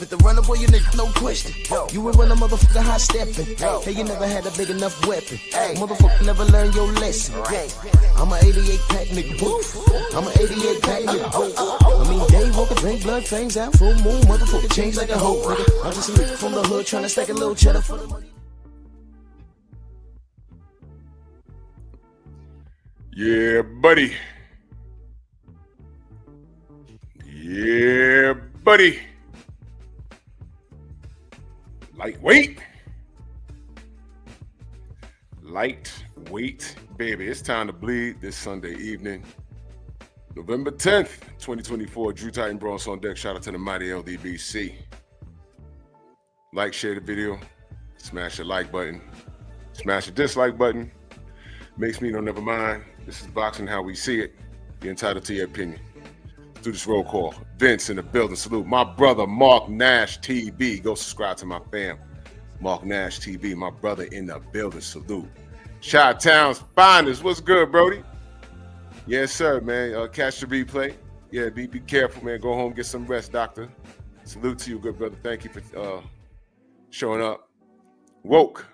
With the runner boy, you nigga, no question. You ain't run a motherfucker high stepping. Hey, you never had a big enough weapon. Motherfucker never learned your lesson. I'm a 88 pack nigga. I'm a 88 pack nigga. I mean, day walker, drink blood, fangs out, full moon, motherfucker change like a hoe. I'm just a nigga from the hood trying to stack a little cheddar for the money. Yeah, buddy. Yeah, buddy. Lightweight. Lightweight, baby. It's time to bleed this Sunday evening. November 10th, 2024. Drew Titan Bronx on deck. Shout out to the mighty LDBC. Like, share the video. Smash the like button. Smash the dislike button. Makes me know never mind. This is boxing how we see it. You're entitled to your opinion. Let's do this roll call. Vince in the building. Salute. My brother, Mark Nash TV. Go subscribe to my fam. Mark Nash TV. My brother in the building. Salute. Chi-Town's finest. What's good, Brody? Yes, sir, man. Catch the replay. Yeah, be careful, man. Go home, get some rest, doctor. Salute to you, good brother. Thank you for showing up. Woke.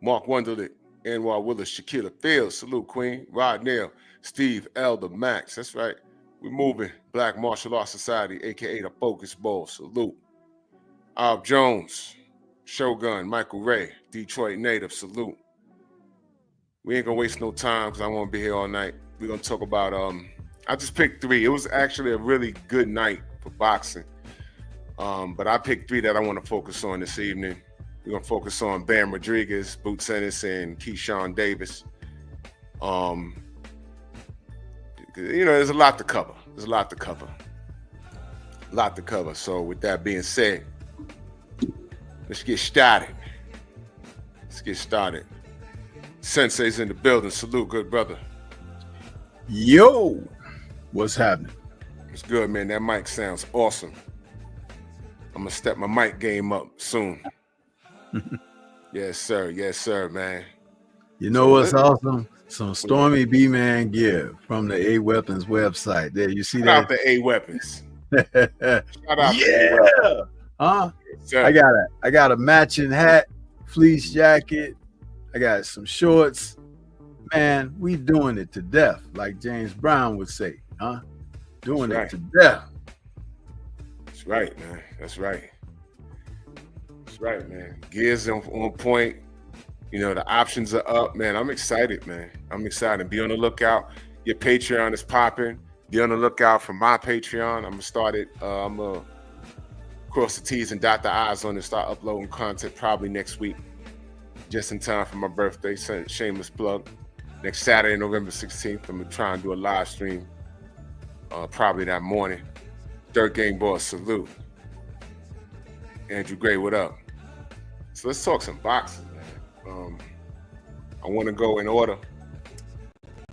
Mark Wonderlit. Anwar Willis, Shaquilla Fields, salute Queen, Rod Nail, Steve Elder Max. That's right. We're moving. Black Martial Arts Society, aka the Focus Bowl. Salute. Alb Jones, Shogun, Michael Ray, Detroit native. Salute. We ain't gonna waste no time because I won't be here all night. We're gonna talk about I just picked three. It was actually a really good night for boxing. But I picked three that I want to focus on this evening. We're going to focus on Bam Rodriguez, Boots Ennis, and Keyshawn Davis. There's a lot to cover. So with that being said, let's get started. Sensei's in the building. Salute, good brother. Yo, what's happening? It's good, man. That mic sounds awesome. I'm going to step my mic game up soon. Yes, sir, man. You know what's awesome? Some Stormy B-Man gear from the A Weapons website. There, you see that? Shout out to A Weapons. Shout out to huh? Yes, I got a matching hat, fleece jacket. I got some shorts. Man, we doing it to death, like James Brown would say, huh? Doing it to death. That's right, man. That's right, man. Gears on point. You know, the options are up, man. I'm excited, man. Be on the lookout. Your Patreon is popping. Be on the lookout for my Patreon. I'm gonna start it. I'm gonna cross the T's and dot the I's on it. Start uploading content probably next week, just in time for my birthday. Shameless plug. Next Saturday, November 16th, I'm gonna try and do a live stream. Probably that morning. Third Game Boss, salute. Andrew Gray, what up? So let's talk some boxing, man. I want to go in order.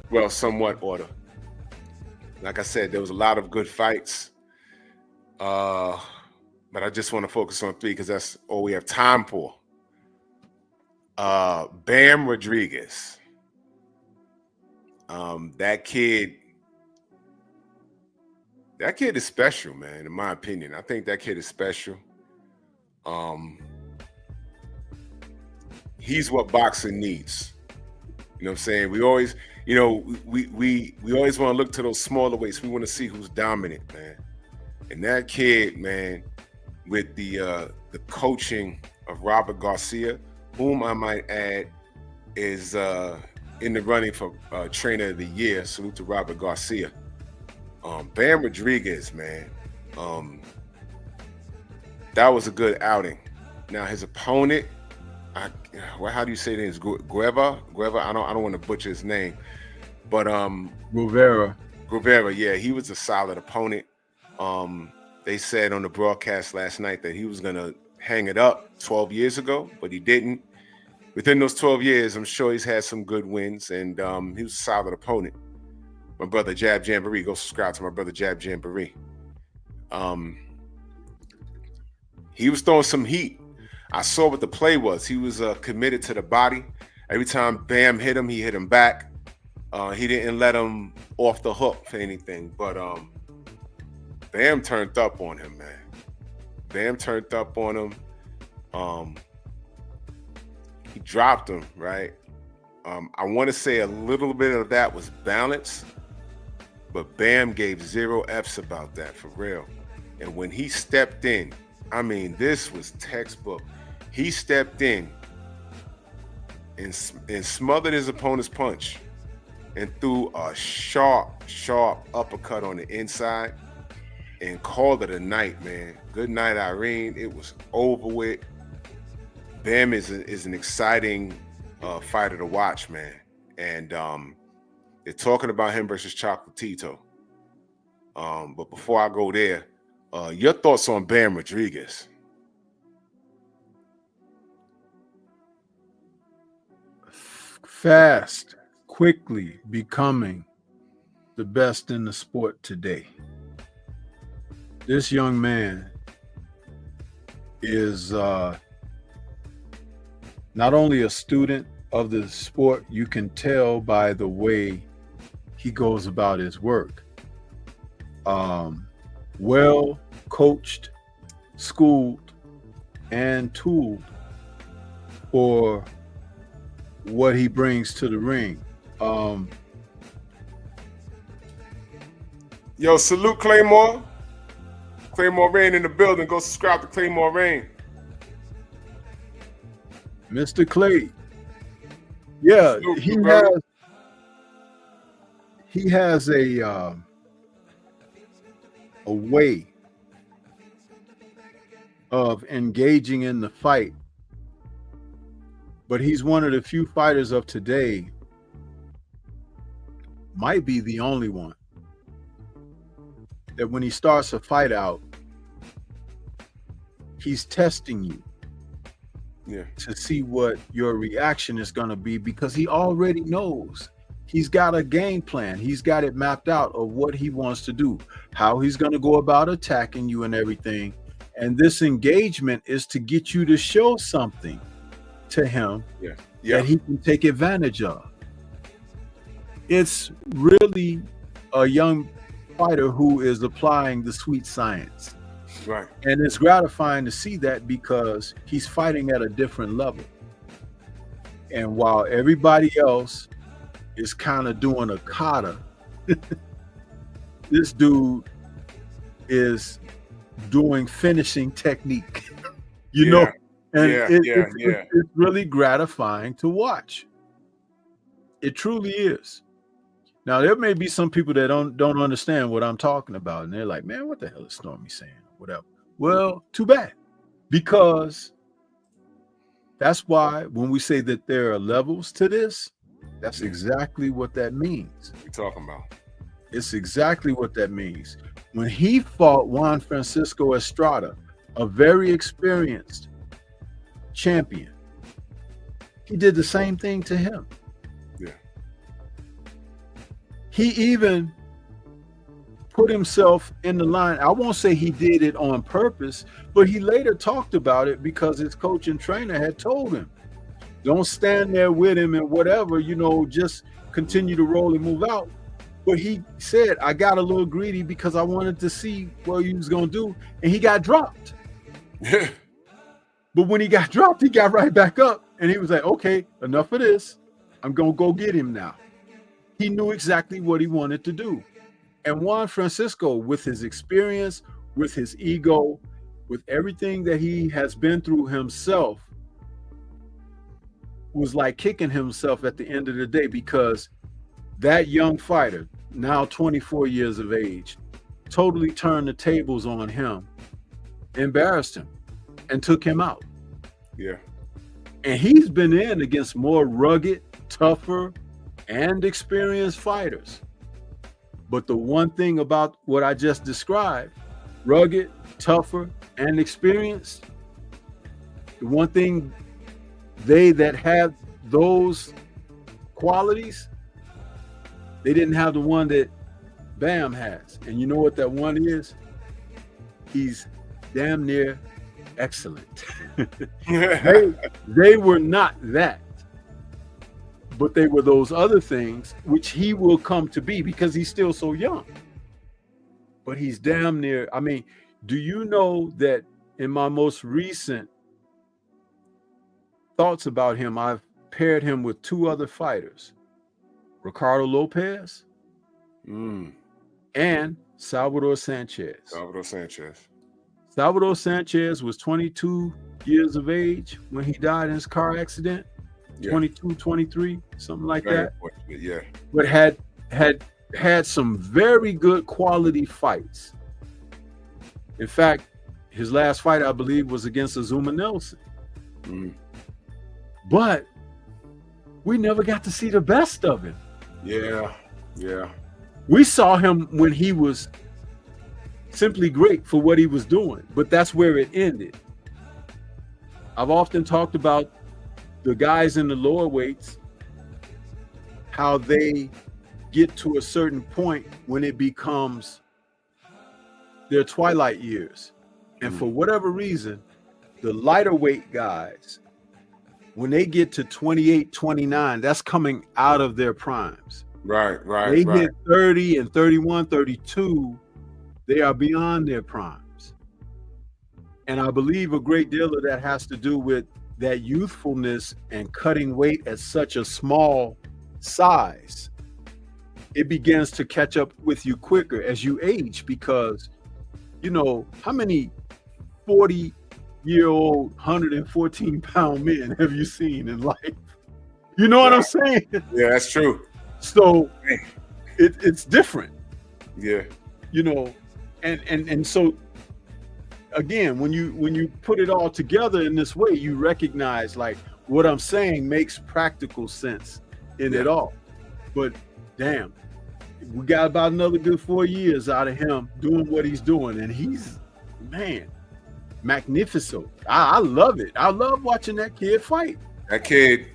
Well, somewhat order. Like I said, there was a lot of good fights. But I just want to focus on three because that's all we have time for. Bam Rodriguez. That kid is special, man, in my opinion. I think that kid is special. He's what boxing needs. You know what I'm saying? We always, we always want to look to those smaller weights. We want to see who's dominant, man. And that kid, man, with the coaching of Robert Garcia, whom I might add is in the running for Trainer of the Year. Salute to Robert Garcia. Bam Rodriguez, man. That was a good outing. Now his opponent, how do you say this? Guevara? I don't want to butcher his name, but Guevara. Yeah, he was a solid opponent. they said on the broadcast last night that he was going to hang it up 12 years ago, but he didn't. Within those 12 years, I'm sure he's had some good wins, and he was a solid opponent. My brother Jab Jamboree, go subscribe to my brother Jab Jamboree. He was throwing some heat. I saw what the play was. He was committed to the body. Every time Bam hit him, he hit him back. He didn't let him off the hook for anything, but Bam turned up on him, man. Bam turned up on him. He dropped him, right? I want to say a little bit of that was balance, but Bam gave 0 F's about that, for real. And when he stepped in, I mean, this was textbook. He stepped in and smothered his opponent's punch and threw a sharp uppercut on the inside and called it a night, man. Good night, Irene. It was over with. Bam is an exciting fighter to watch, man. And they're talking about him versus Chocolatito. But before I go there, your thoughts on Bam Rodriguez? Fast, quickly becoming the best in the sport today. This young man is not only a student of the sport, you can tell by the way he goes about his work. Well coached, schooled, and tooled for what he brings to the ring. Yo, salute Claymore. Claymore Rain in the building. Go subscribe to Claymore Rain. Mr. Clay. Yeah, salute, he has a way of engaging in the fight, but he's one of the few fighters of today, might be the only one, that when he starts a fight out, he's testing you to see what your reaction is going to be, because he already knows. He's got a game plan. He's got it mapped out of what he wants to do, how he's going to go about attacking you and everything. And this engagement is to get you to show something to him that he can take advantage of. It's really a young fighter who is applying the sweet science. Right. And it's gratifying to see that, because he's fighting at a different level. And while everybody else is kind of doing a kata, this dude is doing finishing technique, you know, and it's really gratifying to watch. It truly is. Now, there may be some people that don't understand what I'm talking about, and they're like, man, what the hell is Stormy saying? Whatever. Well, too bad, because that's why when we say that there are levels to this, that's exactly what that means. What are you talking about? It's exactly what that means. When he fought Juan Francisco Estrada, a very experienced champion, he did the same thing to him. Yeah. He even put himself in the line. I won't say he did it on purpose, but he later talked about it because his coach and trainer had told him, don't stand there with him and whatever, you know, just continue to roll and move out. But he said, I got a little greedy because I wanted to see what he was going to do. And he got dropped. But when he got dropped, he got right back up. And he was like, okay, enough of this. I'm going to go get him now. He knew exactly what he wanted to do. And Juan Francisco, with his experience, with his ego, with everything that he has been through himself, was like kicking himself at the end of the day, because that young fighter, now 24 years of age, totally turned the tables on him, embarrassed him, and took him out. Yeah. And he's been in against more rugged, tougher, and experienced fighters. But the one thing about what I just described, rugged, tougher, and experienced, the one thing they that have those qualities, they didn't have the one that Bam has. And you know what that one is? He's damn near excellent. they were not that, but they were those other things which he will come to be because he's still so young. But he's damn near. I mean, do you know that in my most recent thoughts about him, I've paired him with two other fighters, Ricardo Lopez and Salvador Sanchez. Salvador Sanchez was 22 years of age when he died in his car accident. 22, 23, something like that. Yeah. But had some very good quality fights. In fact, his last fight, I believe, was against Azuma Nelson. But we never got to see the best of him. Yeah. We saw him when he was simply great for what he was doing, but that's where it ended. I've often talked about the guys in the lower weights, how they get to a certain point when it becomes their twilight years. And for whatever reason, the lighter weight guys, when they get to 28, 29, that's coming out of their primes. Right. They hit 30 and 31, 32, they are beyond their primes. And I believe a great deal of that has to do with that youthfulness and cutting weight at such a small size. It begins to catch up with you quicker as you age because, you know, how many 40-year-old, 114-pound men have you seen in life? You know what I'm saying? Yeah, that's true. So it's different. Yeah. You know, and so again, when you put it all together in this way, you recognize like what I'm saying makes practical sense in it all. But damn, we got about another good 4 years out of him doing what he's doing, and he's, man, magnificent. I love it. I love watching that kid fight. That kid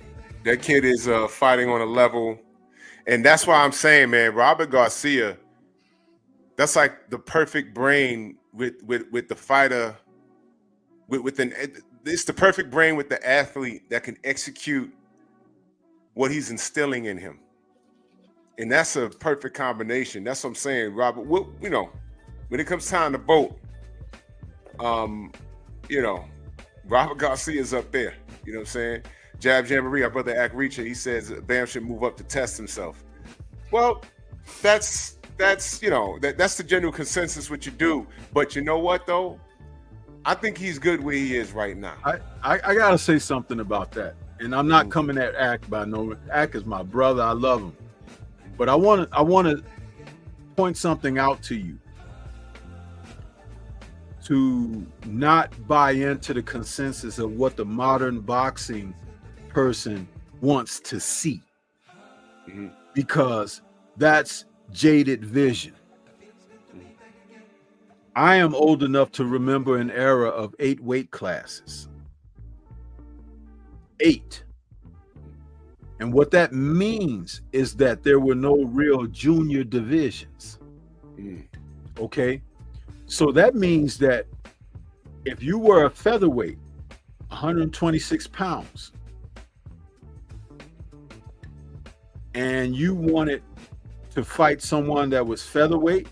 is fighting on a level, and that's why I'm saying, man, Robert Garcia, that's like the perfect brain with the fighter, it's the perfect brain with the athlete that can execute what he's instilling in him. And that's a perfect combination. That's what I'm saying, Robert. You know, when it comes time to vote, you know, Robert Garcia's up there. You know what I'm saying? Jab Jamboree, our brother Ak Reacher, he says Bam should move up to test himself. Well, that's you know, that's the general consensus what you do. But you know what though? I think he's good where he is right now. I gotta say something about that. And I'm not coming at Ak by no. Ak is my brother. I love him. But I want to point something out to you. To not buy into the consensus of what the modern boxing person wants to see. Because that's jaded vision. I am old enough to remember an era of 8 weight classes. 8. And what that means is that there were no real junior divisions. Okay? So that means that if you were a featherweight, 126 pounds, and you wanted to fight someone that was featherweight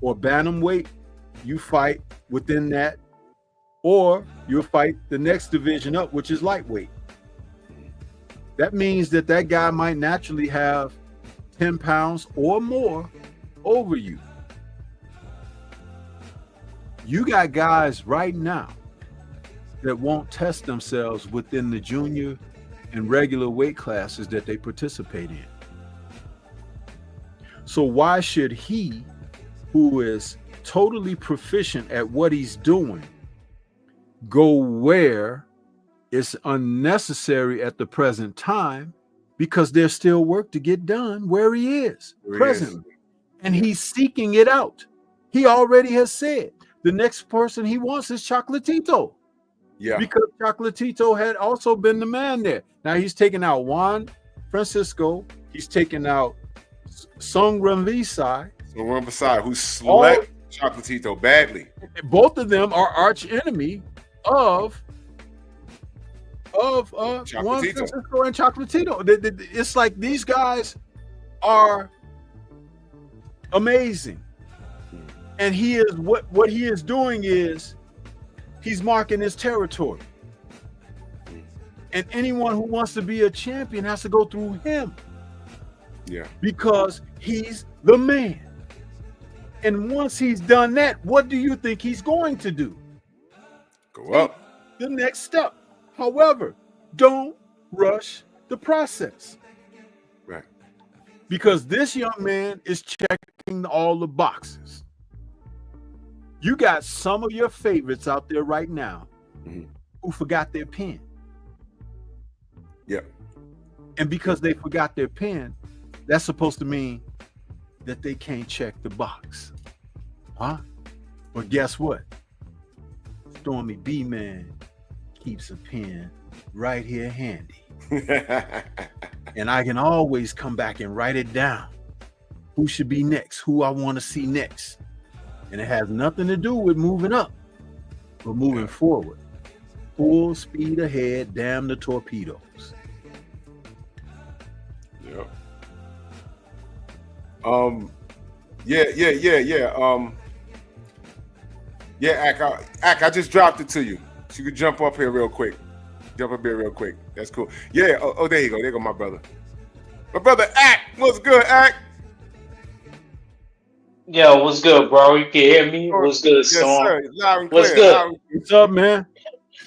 or bantamweight, you fight within that, or you'll fight the next division up, which is lightweight. That means that that guy might naturally have 10 pounds or more over you. You got guys right now that won't test themselves within the junior and regular weight classes that they participate in. So why should he, who is totally proficient at what he's doing, go where it's unnecessary at the present time, because there's still work to get done where he is presently. And he's seeking it out. he already has said the next person he wants is Chocolatito. Yeah. Because Chocolatito had also been the man there. Now he's taking out Juan Francisco. He's taking out Sung Ramvisai. Who slept Chocolatito badly. Both of them are arch enemy of Juan Francisco and Chocolatito. It's like these guys are amazing. And he is what he is doing is he's marking his territory. And anyone who wants to be a champion has to go through him. Yeah. Because he's the man. And once he's done that, what do you think he's going to do? Go up. The next step. However, don't rush the process. Right. Because this young man is checking all the boxes. You got some of your favorites out there right now who forgot their pen. Yeah. And because they forgot their pen, that's supposed to mean that they can't check the box. Huh? But guess what? Stormy B-Man keeps a pen right here handy. And I can always come back and write it down. Who should be next? Who I want to see next? And it has nothing to do with moving up, but moving forward. Full speed ahead, damn the torpedoes. Yeah. Ak, I just dropped it to you. So you could jump up here real quick. That's cool. Yeah. Oh, there you go. There go my brother. My brother Ak. What's good, Ak? Yo, what's good, bro? You can hear me? What's good, Storm? Yes, sir. What's good? What's up, man?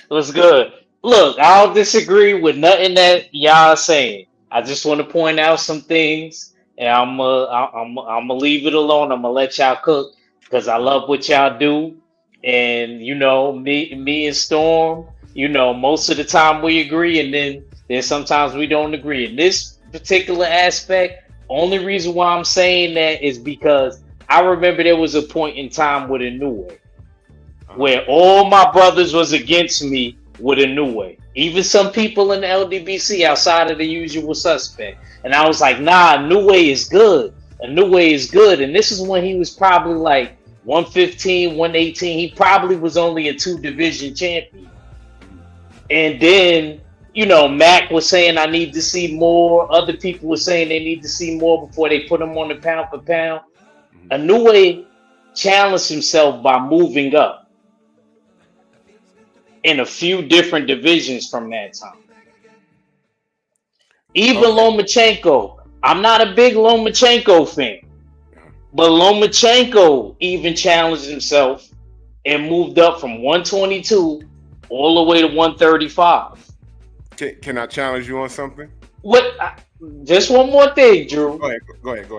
What's good? Look, I don't disagree with nothing that y'all saying. I just want to point out some things, and I'm gonna leave it alone. I'm gonna let y'all cook because I love what y'all do. And you know, me and Storm, you know, most of the time we agree, and then sometimes we don't agree. In this particular aspect, only reason why I'm saying that is because I remember there was a point in time with a new way where all my brothers was against me with a new way. Even some people in the LDBC outside of the usual suspect. And I was like, nah, a new way is good. A new way is good. And this is when he was probably like 115, 118. He probably was only a 2-division champion. And then, you know, Mac was saying I need to see more. Other people were saying they need to see more before they put him on the pound for pound. A new way challenged himself by moving up in a few different divisions from that time. Even Lomachenko, I'm not a big Lomachenko fan, but Lomachenko even challenged himself and moved up from 122 all the way to 135. Can I challenge you on something? Just one more thing, Drew. Go ahead.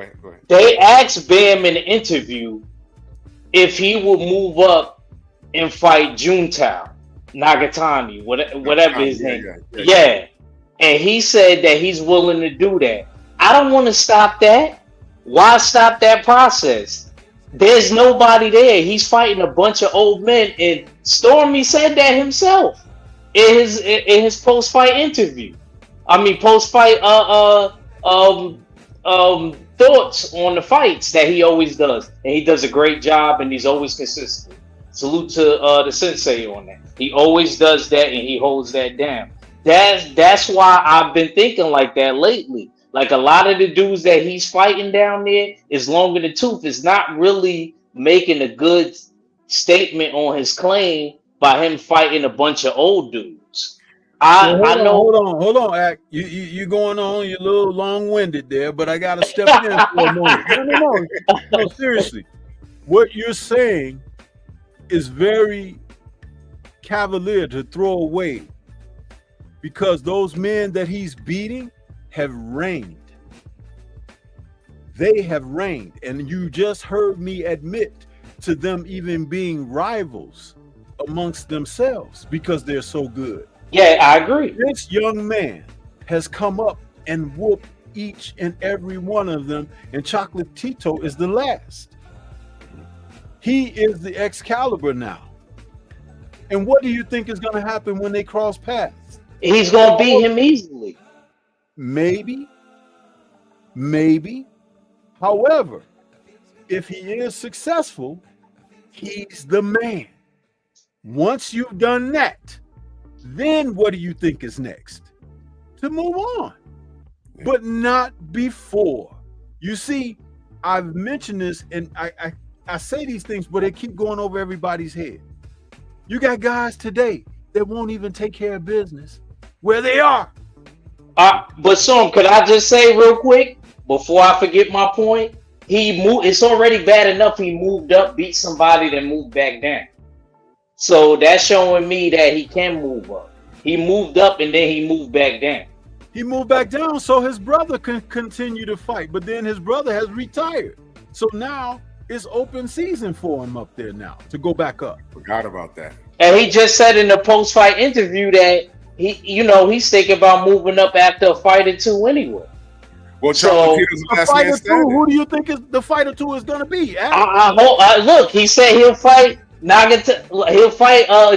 They asked Bam in an interview if he would move up and fight Juntao, Nagatani, whatever his name. Yeah. And he said that he's willing to do that. I don't want to stop that. Why stop that process? There's nobody there. He's fighting a bunch of old men, and Stormy said that himself in his post-fight interview. Post-fight thoughts on the fights that he always does. And he does a great job, and he's always consistent. Salute to the sensei on that. He always does that, and he holds that down. That's why I've been thinking like that lately. Like a lot of the dudes that he's fighting down there is long in the tooth. Is not really making a good statement on his claim by him fighting a bunch of old dudes. I know. Hold on, Ak. You going on? You're a little long-winded there, but I gotta step in for a moment. No, seriously. What you're saying is very cavalier to throw away, because those men that he's beating have reigned. They have reigned, and you just heard me admit to them even being rivals amongst themselves because they're so good. Yeah, I agree. This young man has come up and whooped each and every one of them, and Chocolatito is the last. He is the Excalibur now. And what do you think is going to happen when they cross paths? He's going to beat him easily. Maybe. However, if he is successful, he's the man. Once you've done that, then what do you think is next? To move on, but not before. You see, I've mentioned this, and I say these things, but they keep going over everybody's head. You got guys today that won't even take care of business where they are. But Storm, could I just say real quick before I forget my point? It's already bad enough he moved up, beat somebody, then moved back down. So that's showing me that he can move up. He moved up and then he moved back down. He moved back down so his brother can continue to fight, but then his brother has retired. So now it's open season for him up there now to go back up. Forgot about that. And he just said in the post-fight interview that he's thinking about moving up after a fight or two anyway. Well, who do you think is the fighter two is going to be? Look, he said he'll fight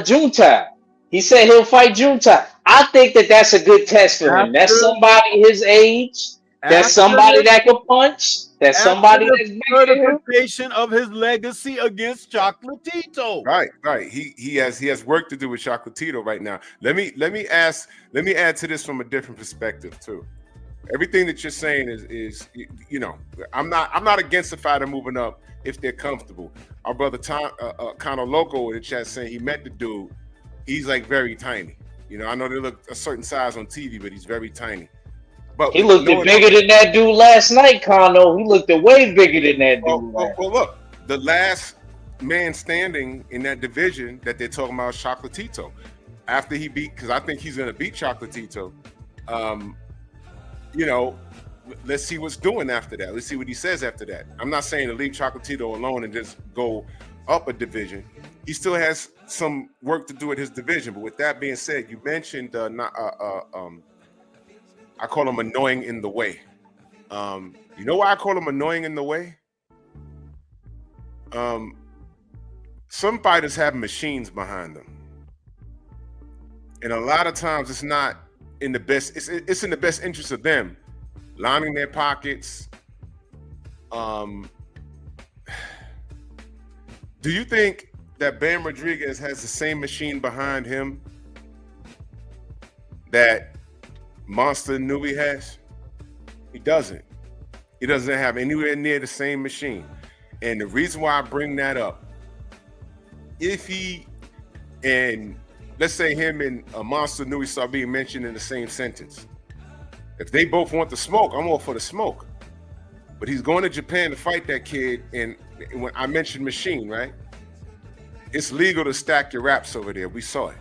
Junta. He said he'll fight Junta. I think that's a good test for him. That's somebody his age. That's somebody that can punch. That's somebody that's certification of his legacy against Chocolatito. Right. He has work to do with Chocolatito right now. Let me add to this from a different perspective too. Everything that you're saying is I'm not against the fighter moving up if they're comfortable. Our brother Tom kind of local in the chat saying he met the dude. He's like very tiny. I know they look a certain size on TV, but he's very tiny. But he looked bigger than that dude last night, Kano. He looked way bigger than that dude. Well, look, the last man standing in that division that they're talking about is Chocolatito. After he beat, because I think he's going to beat Chocolatito. Let's see what's doing after that. Let's see what he says after that. I'm not saying to leave Chocolatito alone and just go up a division. He still has some work to do at his division. But with that being said, you mentioned I call him annoying in the way. You know why I call him annoying in the way? Some fighters have machines behind them. And a lot of times it's not in the best, it's in the best interest of them, lining their pockets. Do you think that Bam Rodriguez has the same machine behind him that Monster Nui has? He doesn't. He doesn't have anywhere near the same machine. And the reason why I bring that up, if he and let's say him and Monster Nui start being mentioned in the same sentence, if they both want the smoke, I'm all for the smoke. But he's going to Japan to fight that kid, and when I mentioned machine, right? It's legal to stack your raps over there. We saw it.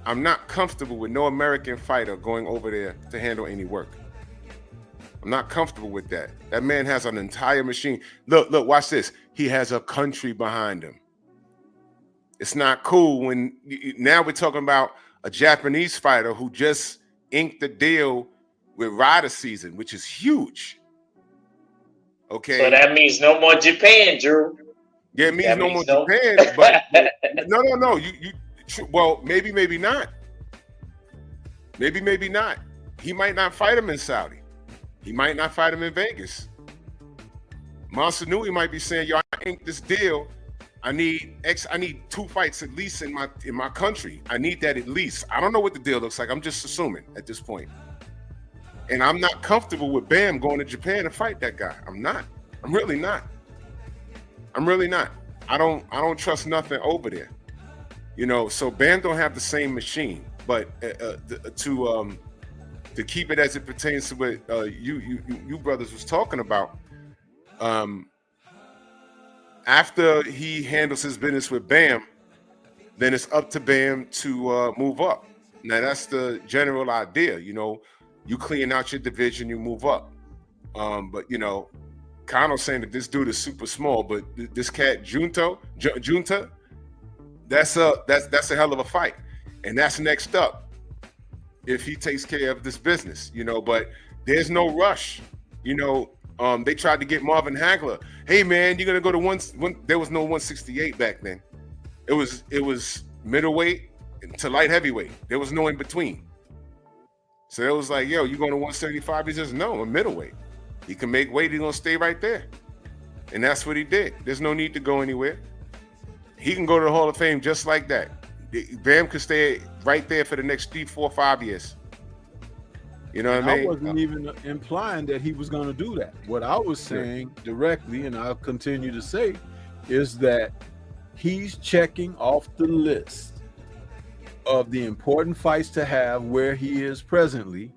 I'm not comfortable with no American fighter going over there to handle any work. I'm not comfortable with that. That man has an entire machine. Look, watch this. He has a country behind him. It's not cool when now we're talking about a Japanese fighter who just inked the deal with Rider Season, which is huge. Okay. So that means no more Japan, Drew. Yeah, it means no more Japan, but no. Well, maybe not. Maybe not. He might not fight him in Saudi. He might not fight him in Vegas. Monster Nui might be saying, "Yo, I inked this deal. I need 2 fights at least in my country. I need that at least." I don't know what the deal looks like. I'm just assuming at this point. And I'm not comfortable with Bam going to Japan to fight that guy. I'm not. I'm really not. I don't trust nothing over there. So Bam don't have the same machine. But to keep it as it pertains to what you brothers was talking about, after he handles his business with Bam, then it's up to Bam to move up. Now that's the general idea. You clean out your division, you move up. But Kano's saying that this dude is super small, but this cat Junta, that's a hell of a fight, and that's next up if he takes care of this business. But there's no rush. They tried to get Marvin Hagler. Hey man, you're gonna go to one. There was no 168 back then. It was middleweight to light heavyweight. There was no in between. So it was like, yo, you going to 175? He says, no, I'm middleweight. He can make weight. He's gonna stay right there, and that's what he did. There's no need to go anywhere. He can go to the Hall of Fame just like that. Bam could stay right there for the next 3, 4, 5 years. You know what I mean? I wasn't even implying that he was going to do that. What I was saying directly, and I'll continue to say, is that he's checking off the list of the important fights to have where he is presently.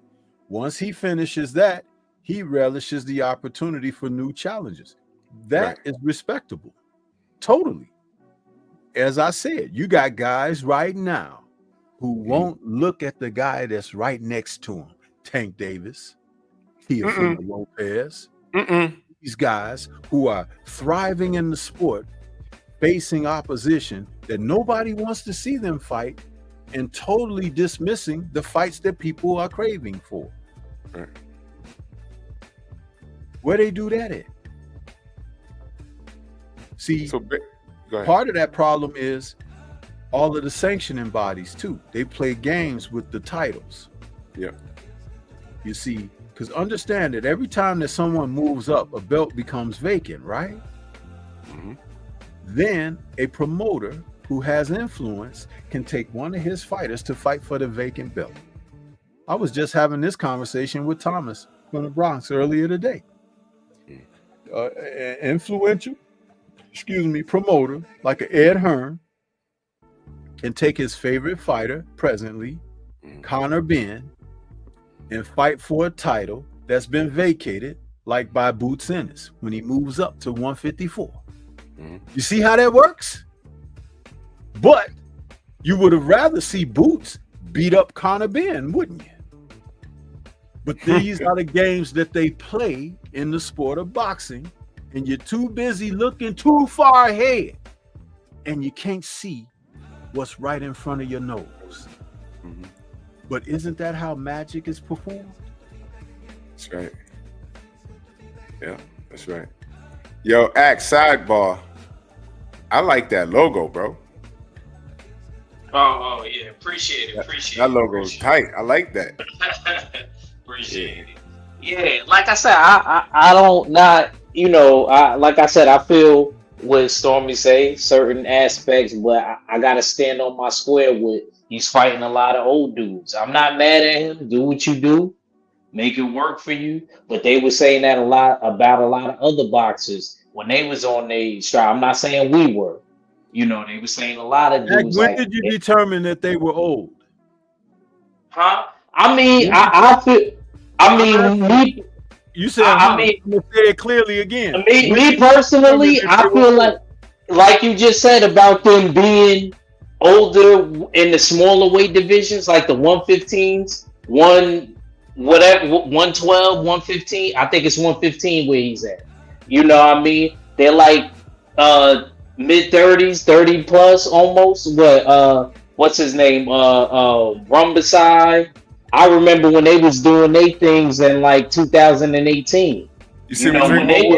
Once he finishes that, he relishes the opportunity for new challenges. That is respectable. Totally. As I said, you got guys right now who won't look at the guy that's right next to him. Tank Davis, Teofimo Lopez, these guys who are thriving in the sport, facing opposition that nobody wants to see them fight, and totally dismissing the fights that people are craving for. Where they do that at? See, part of that problem is all of the sanctioning bodies too. They play games with the titles. Yeah. You see, because understand that every time that someone moves up, a belt becomes vacant, right? Then a promoter who has influence can take one of his fighters to fight for the vacant belt. I was just having this conversation with Thomas from the Bronx earlier today. Influential, promoter like an Ed Hearn can take his favorite fighter presently, Conor Benn, and fight for a title that's been vacated, like by Boots Ennis when he moves up to 154. You see how that works? But you would have rather see Boots beat up Conor Benn, wouldn't you? But these are the games that they play in the sport of boxing, and you're too busy looking too far ahead, and you can't see what's right in front of your nose. But isn't that how magic is performed? That's right. Yeah, that's right. Yo, sidebar. I like that logo, bro. Oh yeah, appreciate it. That logo's tight. I like that. Appreciate it. Yeah, like I said, I don't not, like I said, I feel what Stormy say, certain aspects, but I gotta stand on my square with he's fighting a lot of old dudes. I'm not mad at him. Do what you do. Make it work for you. But they were saying that a lot about a lot of other boxers when they was on their stride. I'm not saying we were. They were saying a lot of dudes. When did you determine that they were old? Huh? I mean, I feel. I mean, me. You said. I mean, say it clearly again. Me personally, I feel like you just said about them being older in the smaller weight divisions, like the 115s, 112, 115. I think it's 115 where he's at. You know what I mean? They're like mid 30s, 30 plus almost. What's his name? Rumbasai. I remember when they was doing their things in like 2018. You see when they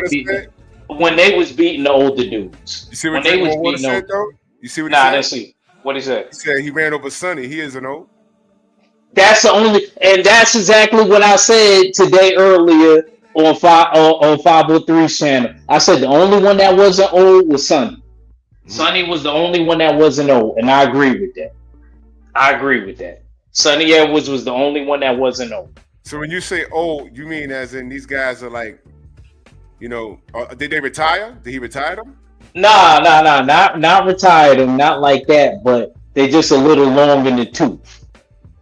was beating the older dudes. You see what they was beating said though? You see what he said? Let's see. What he said? He said he ran over Sonny. He isn't old. That's the only, and that's exactly what I said today earlier on 503's channel. I said the only one that wasn't old was Sonny. Sonny was the only one that wasn't old, and I agree with that. Sonny Edwards was the only one that wasn't old. So when you say old, you mean as in these guys are like, did they retire? Did he retire them? Nah, not retired them, not like that, but they just a little long in the tooth.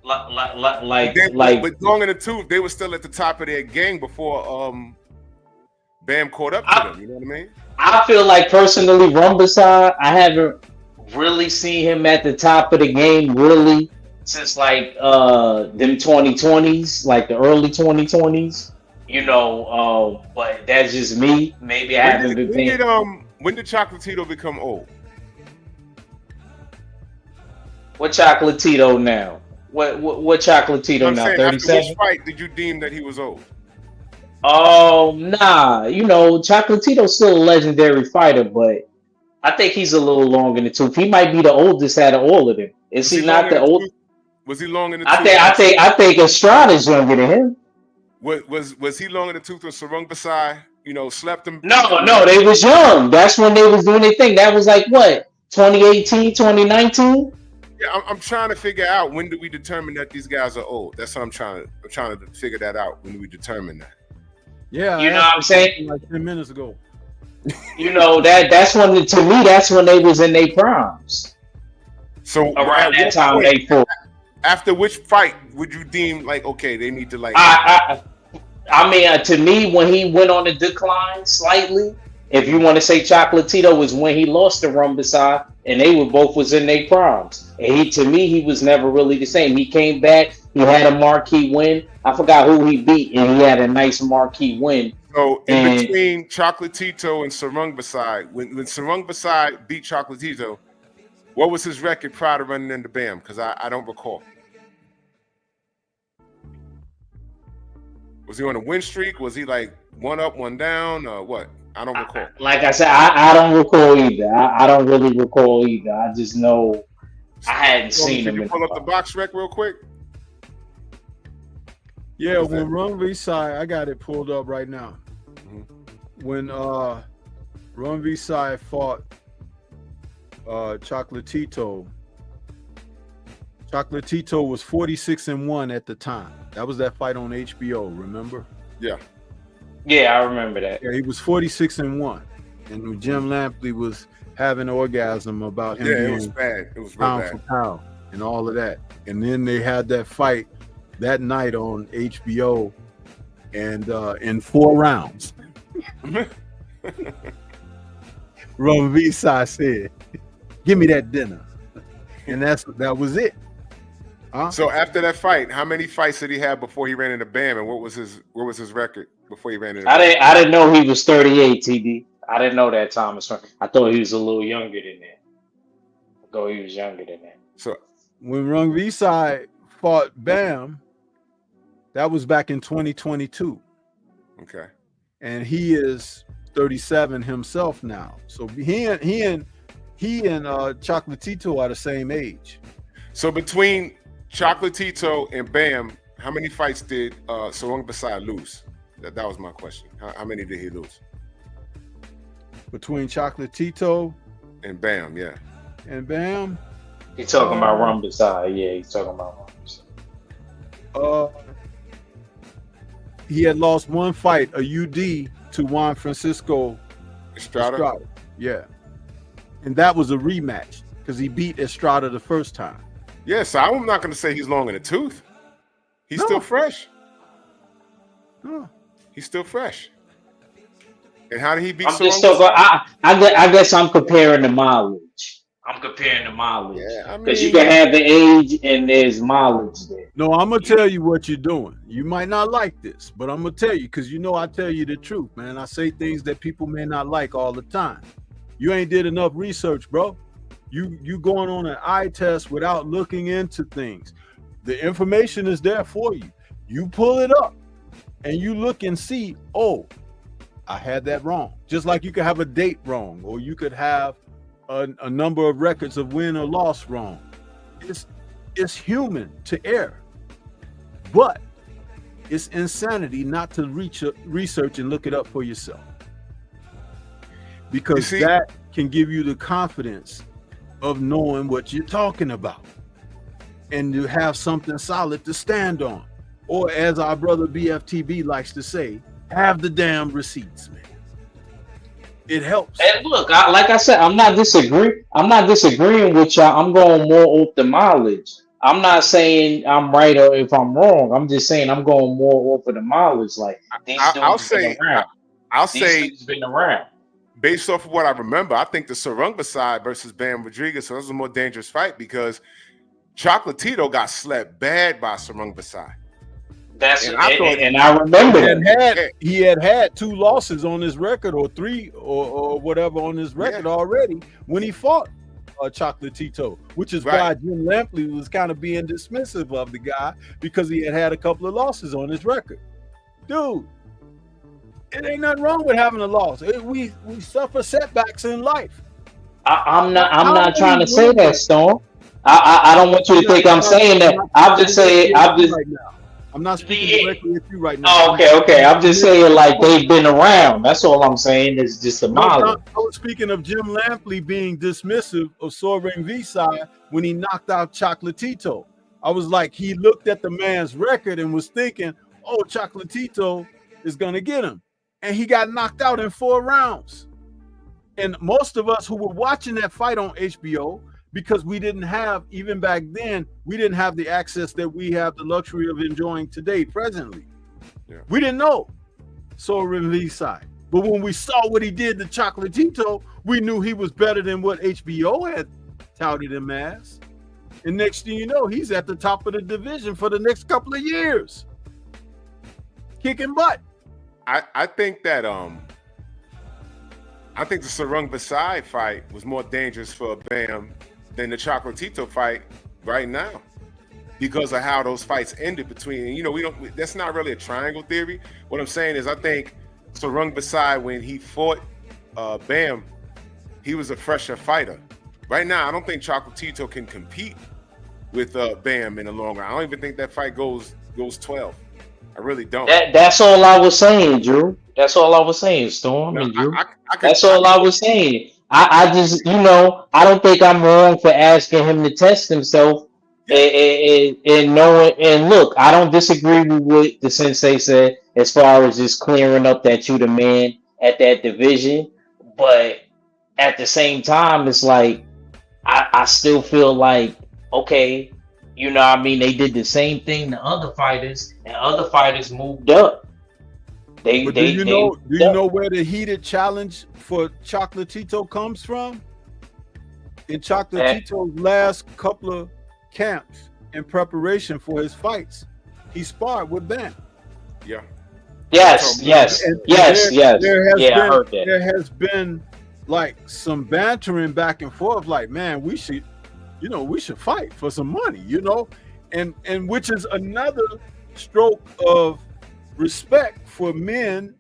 But long in the tooth, they were still at the top of their game before Bam caught up to them. You know what I mean? I feel like personally, Rumbasai, I haven't really seen him at the top of the game really since like them 2020s, like the early 2020s. But that's just me. Maybe I haven't been paying. When did Chocolatito become old? What Chocolatito now? What Chocolatito now? 37. After which fight did you deem that he was old? Nah. Chocolatito's still a legendary fighter, but I think he's a little long in the tooth. He might be the oldest out of all of them. Is he not the old? Was he long in the I tooth? I think Estrada's younger than him. Was he long in the tooth when Sarung Basai, slept him? No, they was young. That's when they was doing their thing. That was like what, 2018, 2019? Yeah, I'm trying to figure out, when do we determine that these guys are old? That's what I'm trying to figure that out. When do we determine that? Yeah, you know what I'm saying? Like 10 minutes ago. That's when, to me, that's when they was in their primes. So around that time, they fought. After which fight would you deem like, okay, they need to like? I mean, to me, when he went on the decline slightly, if you want to say Chocolatito, was when he lost to Rumbasai, and they were both was in their primes. And to me, he was never really the same. He came back, he had a marquee win. I forgot who he beat, and he had a nice marquee win. So between Chocolatito and Sarung Basai, when Sarung Basai beat Chocolatito, what was his record prior to running into Bam? Because I don't recall. Was he on a win streak? Was he like one up, one down, or what? I don't recall. Like I said, I don't recall either. I don't really recall either. I just know I hadn't seen him. Can you pull up the box rec real quick? Yeah, when Run V-Side, I got it pulled up right now. Mm-hmm. When Run V-Side fought Chocolatito was 46-1 at the time. That was that fight on HBO, remember? Yeah. Yeah, I remember that. Yeah, he was 46-1. And Jim Lampley was having orgasm about him being it was bad. It was pound bad. for pound and all of that. And then they had that fight that night on HBO and in 4 rounds. Run V-Side said, "Give me that dinner." And that was it. Huh? So after that fight, how many fights did he have before he ran into Bam, and what was his record before he ran into Bam? I didn't know he was 38, TD. I didn't know that, Thomas. I thought he was a little younger than that. So when Rung V-Side fought Bam, that was back in 2022. Okay. And he is 37 himself now. So he and Chocolatito are the same age. So between Chocolatito and Bam, how many fights did Sarung Basai lose? That was my question. How many did he lose? Between Chocolatito and Bam, yeah. And Bam? He's talking about Rumbasai. Yeah, he's talking about Rumbasai. He had lost one fight, a UD, to Juan Francisco Estrada. Yeah. And that was a rematch because he beat Estrada the first time. Yeah, so I'm not going to say he's long in the tooth. He's still fresh. No. He's still fresh. And how did he beat? I guess I'm comparing the mileage. Yeah, because you can have the age and there's mileage there. No, I'm gonna tell you what you're doing. You might not like this, but I'm gonna tell you because I tell you the truth, man. I say things that people may not like all the time. You ain't did enough research, bro. You going on an eye test without looking into things. The information is there for you. You pull it up and you look and see, oh, I had that wrong. Just like you could have a date wrong, or you could have a number of records of win or loss wrong. It's human to err, but it's insanity not to research and look it up for yourself, because that can give you the confidence of knowing what you're talking about and to have something solid to stand on, or as our brother BFTB likes to say, have the damn receipts, man. It helps. And look, like I said, I'm not disagreeing with y'all. I'm going more off the mileage. I'm not saying I'm right or if I'm wrong. I'm just saying I'm going more off of the mileage. Like I'll say it's been around. Based off of what I remember, I think the Sarung Basai versus Bam Rodriguez was a more dangerous fight because Chocolatito got slept bad by Sarung Basai. And I remember he had 2 losses on his record, or 3 or whatever on his record already when he fought Chocolatito, which is why Jim Lampley was kind of being dismissive of the guy because he had a couple of losses on his record. Dude, It ain't nothing wrong with having a loss. We suffer setbacks in life. I'm not trying to say that, Storm. I don't want you to think I'm saying that. I'm just saying. I'm not speaking directly with you right now. Oh, okay. I'm just saying like they've been around. That's all I'm saying. Is just a model. I was speaking of Jim Lampley being dismissive of Soren Visai when he knocked out Chocolatito. I was like, he looked at the man's record and was thinking, oh, Chocolatito is gonna get him. And he got knocked out in 4 rounds. And most of us who were watching that fight on HBO, because we didn't have, even back then, we didn't have the access that we have the luxury of enjoying today, presently. Yeah. We didn't know Soren Visai. But when we saw what he did to Chocolatito, we knew he was better than what HBO had touted him as. And next thing you know, he's at the top of the division for the next couple of years. Kicking butt. I think that I think the Sarung Visai fight was more dangerous for Bam than the Chocolatito fight right now, because of how those fights ended between. You know, that's not really a triangle theory. What I'm saying is, I think Sarung Visai, when he fought Bam, he was a fresher fighter. Right now, I don't think Chocolatito can compete with Bam in the long run. I don't even think that fight goes 12. I really don't. That's all I was saying, Drew. That's all I was saying, Storm and Drew. That's all I was saying. I just, I don't think I'm wrong for asking him to test himself and knowing. And look, I don't disagree with what the sensei said as far as just clearing up that you the man at that division. But at the same time, it's like I still feel like, okay, you know what I mean? They did the same thing to other fighters, and other fighters moved up. Do you know where the heated challenge for Chocolatito comes from? In Chocolatito's last couple of camps in preparation for his fights, he sparred with Bam. Yeah. Yes. There has been like some bantering back and forth, like, man, we should fight for some money, and which is another stroke of respect for men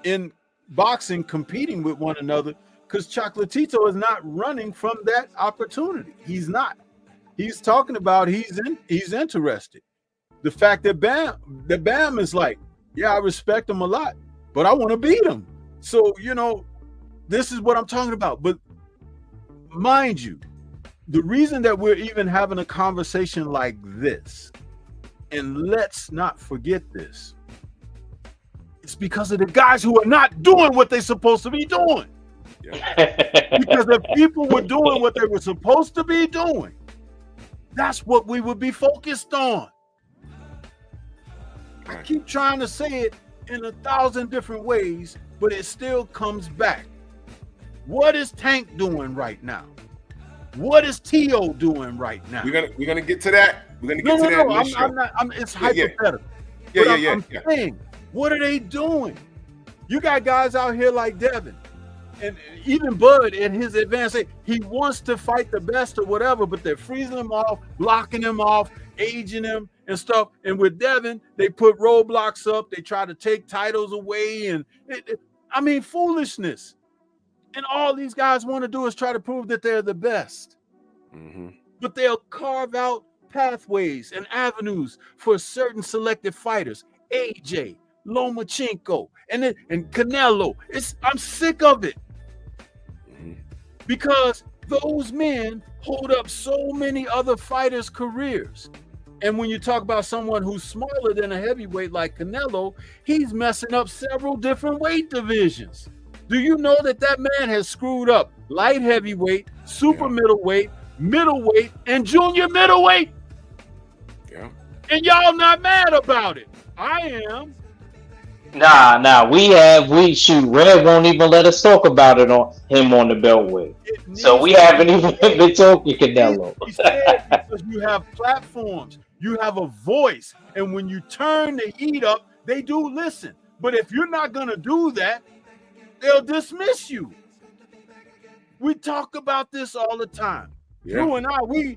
in boxing competing with one another, because Chocolatito is not running from that opportunity. He's not. He's talking about he's interested. The fact that Bam is like, yeah, I respect him a lot, but I want to beat him. So, this is what I'm talking about. But mind you, the reason that we're even having a conversation like this, and let's not forget this, it's because of the guys who are not doing what they're supposed to be doing. Yeah. Because if people were doing what they were supposed to be doing, that's what we would be focused on. I keep trying to say it in 1,000 different ways, but it still comes back. What is Tank doing right now? What is T.O. doing right now? We're gonna get to that. We're gonna get to that. I'm not. It's hypothetical. I'm saying, what are they doing? You got guys out here like Devin, and even Bud in his advance. He wants to fight the best or whatever, but they're freezing him off, blocking him off, aging him and stuff. And with Devin, they put roadblocks up. They try to take titles away, and foolishness. And all these guys want to do is try to prove that they're the best. Mm-hmm. But they'll carve out pathways and avenues for certain selected fighters. AJ, Lomachenko, and Canelo. I'm sick of it. Mm-hmm. Because those men hold up so many other fighters' careers. And when you talk about someone who's smaller than a heavyweight like Canelo, he's messing up several different weight divisions. Do you know that man has screwed up light heavyweight, super middleweight, and junior middleweight? Yeah. And y'all not mad about it. I am. Nah. Red won't even let us talk about it on him on the beltway. So we haven't even been talking Canelo. Because you have platforms, you have a voice, and when you turn the heat up, they do listen. But if you're not gonna do that, they'll dismiss you. We talk about this all the time. Yeah. You and I, we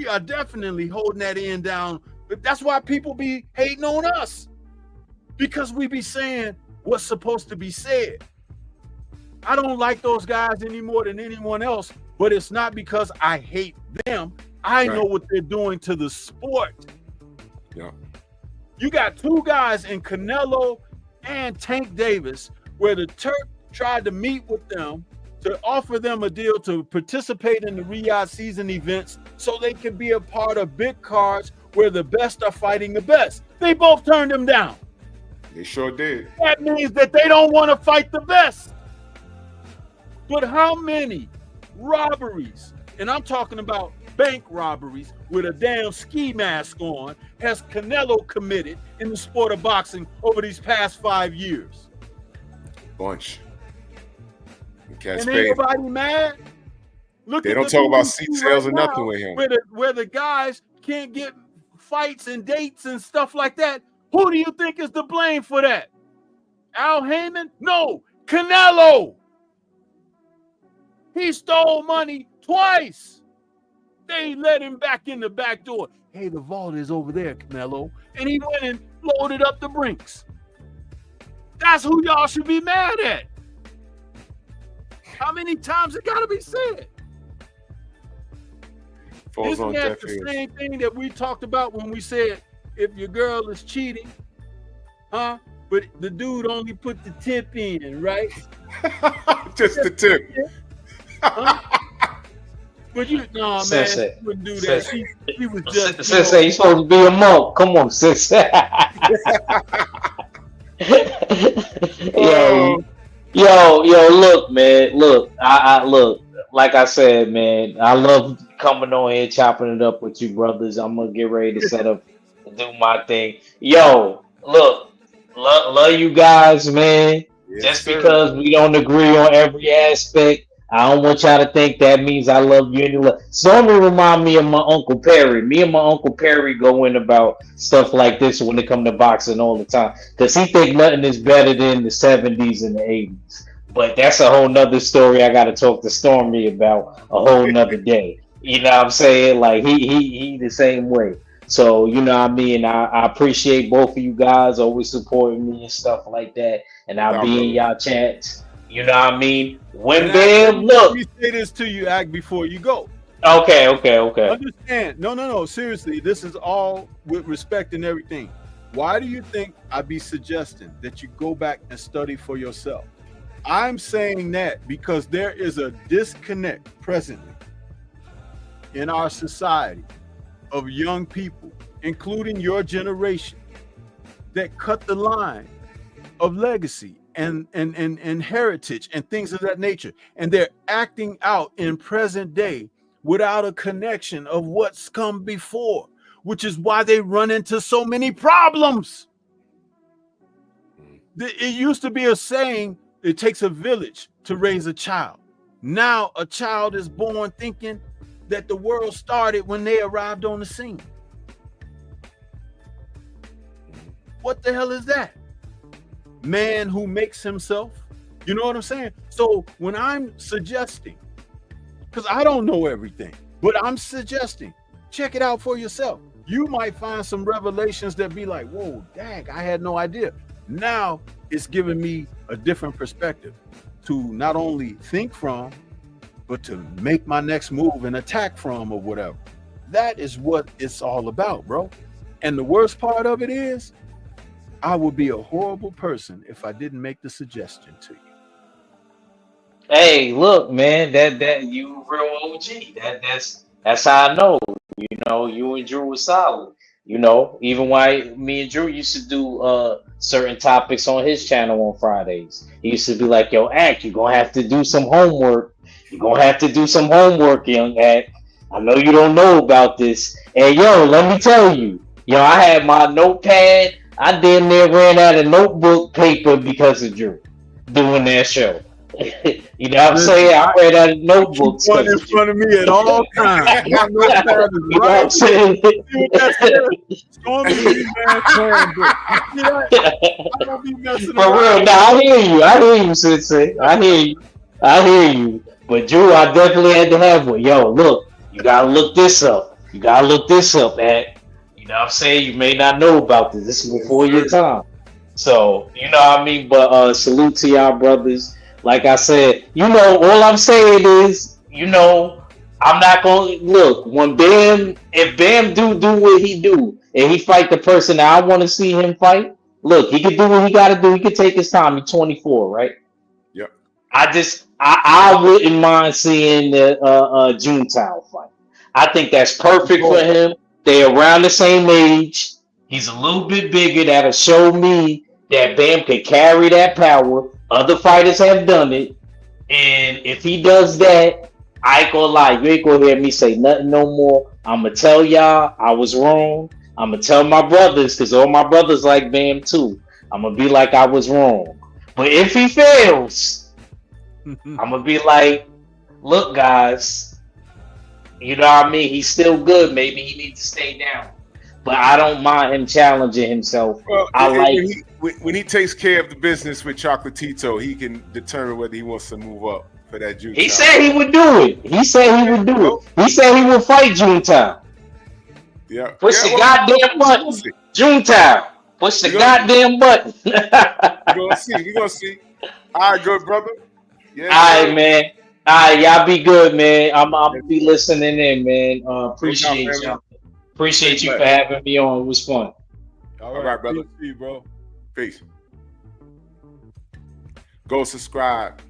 are definitely holding that end down. But that's why people be hating on us. Because we be saying, what's supposed to be said. I don't like those guys any more than anyone else, but it's not because I hate them. I know what they're doing to the sport. Yeah. You got two guys in Canelo and Tank Davis where the Turk tried to meet with them to offer them a deal to participate in the Riyadh season events so they can be a part of big cards where the best are fighting the best. They both turned them down. They sure did. That means that they don't want to fight the best. But how many robberies, and I'm talking about bank robberies with a damn ski mask on, has Canelo committed in the sport of boxing over these past 5 years? Bunch. And ain't nobody mad? Look, they don't talk about seat sales or nothing with him. Where the guys can't get fights and dates and stuff like that. Who do you think is to blame for that? Al Heyman? No, Canelo. He stole money twice. They let him back in the back door. Hey, the vault is over there, Canelo. And he went and loaded up the brinks. That's who y'all should be mad at. How many times it gotta be said? Isn't that the same thing that we talked about when we said if your girl is cheating, huh? But the dude only put the tip in, right? Just the tip. Huh? But you, no, man, she wouldn't do that. She was just. Sensei, you supposed to be a monk. Come on, Sensei. Yo, look, man, look, I look, like I said, man, I love coming on here, chopping it up with you brothers. I'm gonna get ready to set up and do my thing. Yo, look, love you guys, man. Yes, just because we don't agree on every aspect, I don't want y'all to think that means I love you any less. Stormy remind me of my Uncle Perry. Me and my Uncle Perry go in about stuff like this when it comes to boxing all the time. Because he think nothing is better than the 70s and the 80s. But that's a whole nother story I got to talk to Stormy about a whole nother day. You know what I'm saying? Like, he the same way. So, you know what I mean? I appreciate both of you guys always supporting me and stuff like that. And I'll be in y'all chats. You know what I mean? When Bam, look. Let me say this to you, Ag, before you go. Okay. Understand. No. Seriously, this is all with respect and everything. Why do you think I'd be suggesting that you go back and study for yourself? I'm saying that because there is a disconnect presently in our society of young people, including your generation, that cut the line of legacy and heritage and things of that nature. And they're acting out in present day without a connection of what's come before, which is why they run into so many problems. It used to be a saying, it takes a village to raise a child. Now a child is born thinking that the world started when they arrived on the scene. What the hell is that? Man who makes himself, you know what I'm saying? So when I'm suggesting, because I don't know everything, but I'm suggesting, check it out for yourself. You might find some revelations that be like, whoa, dang, I had no idea. Now it's giving me a different perspective to not only think from, but to make my next move and attack from or whatever. That is what it's all about, bro. And the worst part of it is, I would be a horrible person if I didn't make the suggestion to you. Hey, look, man, that you real OG. That's how I know. You know, you and Drew were solid. You know, even why me and Drew used to do certain topics on his channel on Fridays. He used to be like, yo, Act, you're gonna have to do some homework. You're gonna have to do some homework, young Act. I know you don't know about this. And yo, let me tell you, I had my notepad. I damn near ran out of notebook paper because of Drew doing that show. You know what I'm saying? I ran out of notebooks. One in front of me at all times. My notepad is You know what I'm saying? For real, I hear you, Sensei. I hear you. But Drew, I definitely had to have one. Yo, look, you gotta look this up. Man. You know what I'm saying? You may not know about this. This is before your time. So, you know what I mean? But salute to y'all brothers. Like I said, all I'm saying is, I'm not gonna look when if Bam do what he do and he fight the person that I want to see him fight, look, he can do what he gotta do. He can take his time. He's 24, right? Yep. I wouldn't mind seeing the Junetown fight. I think that's perfect for him. They're around the same age. He's a little bit bigger. That'll show me that Bam can carry that power. Other fighters have done it. And if he does that, I ain't gonna lie. You ain't gonna hear me say nothing no more. I'm gonna tell y'all I was wrong. I'm gonna tell my brothers, because all my brothers like Bam too. I'm gonna be like I was wrong. But if he fails, I'm gonna be like, look, guys, you know what I mean? He's still good. Maybe he needs to stay down. But I don't mind him challenging himself. Well, when he takes care of the business with Chocolatito, he can determine whether he wants to move up for that Junetown. He said he would do it. He said he would do it. He said he would fight Junetown. Yeah. Push the goddamn button. Junetown. Push the goddamn button. We're gonna see. We're gonna see. All right, good brother. Yeah, all right, man. All right, y'all be good, man. I'm gonna be listening in, man. Appreciate y'all. Appreciate you for having me on. It was fun. All right, brother. See you, bro. Peace. Go subscribe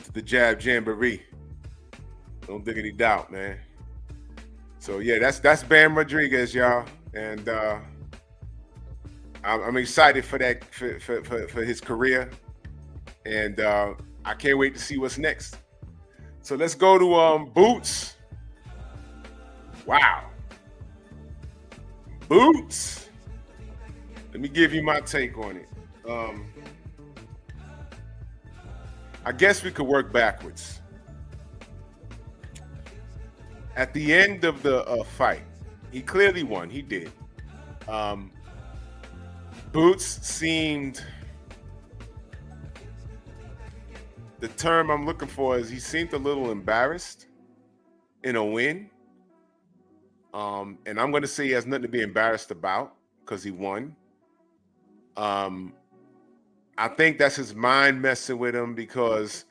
to the Jab Jamboree. Don't dig any doubt, man. So yeah, that's Bam Rodriguez, y'all, and I'm excited for that for his career, and I can't wait to see what's next. So let's go to Boots. Wow. Boots. Let me give you my take on it. I guess we could work backwards. At the end of the fight, he clearly won. He did. Boots seemed, the term I'm looking for is he seemed a little embarrassed in a win. And I'm going to say he has nothing to be embarrassed about because he won. I think that's his mind messing with him because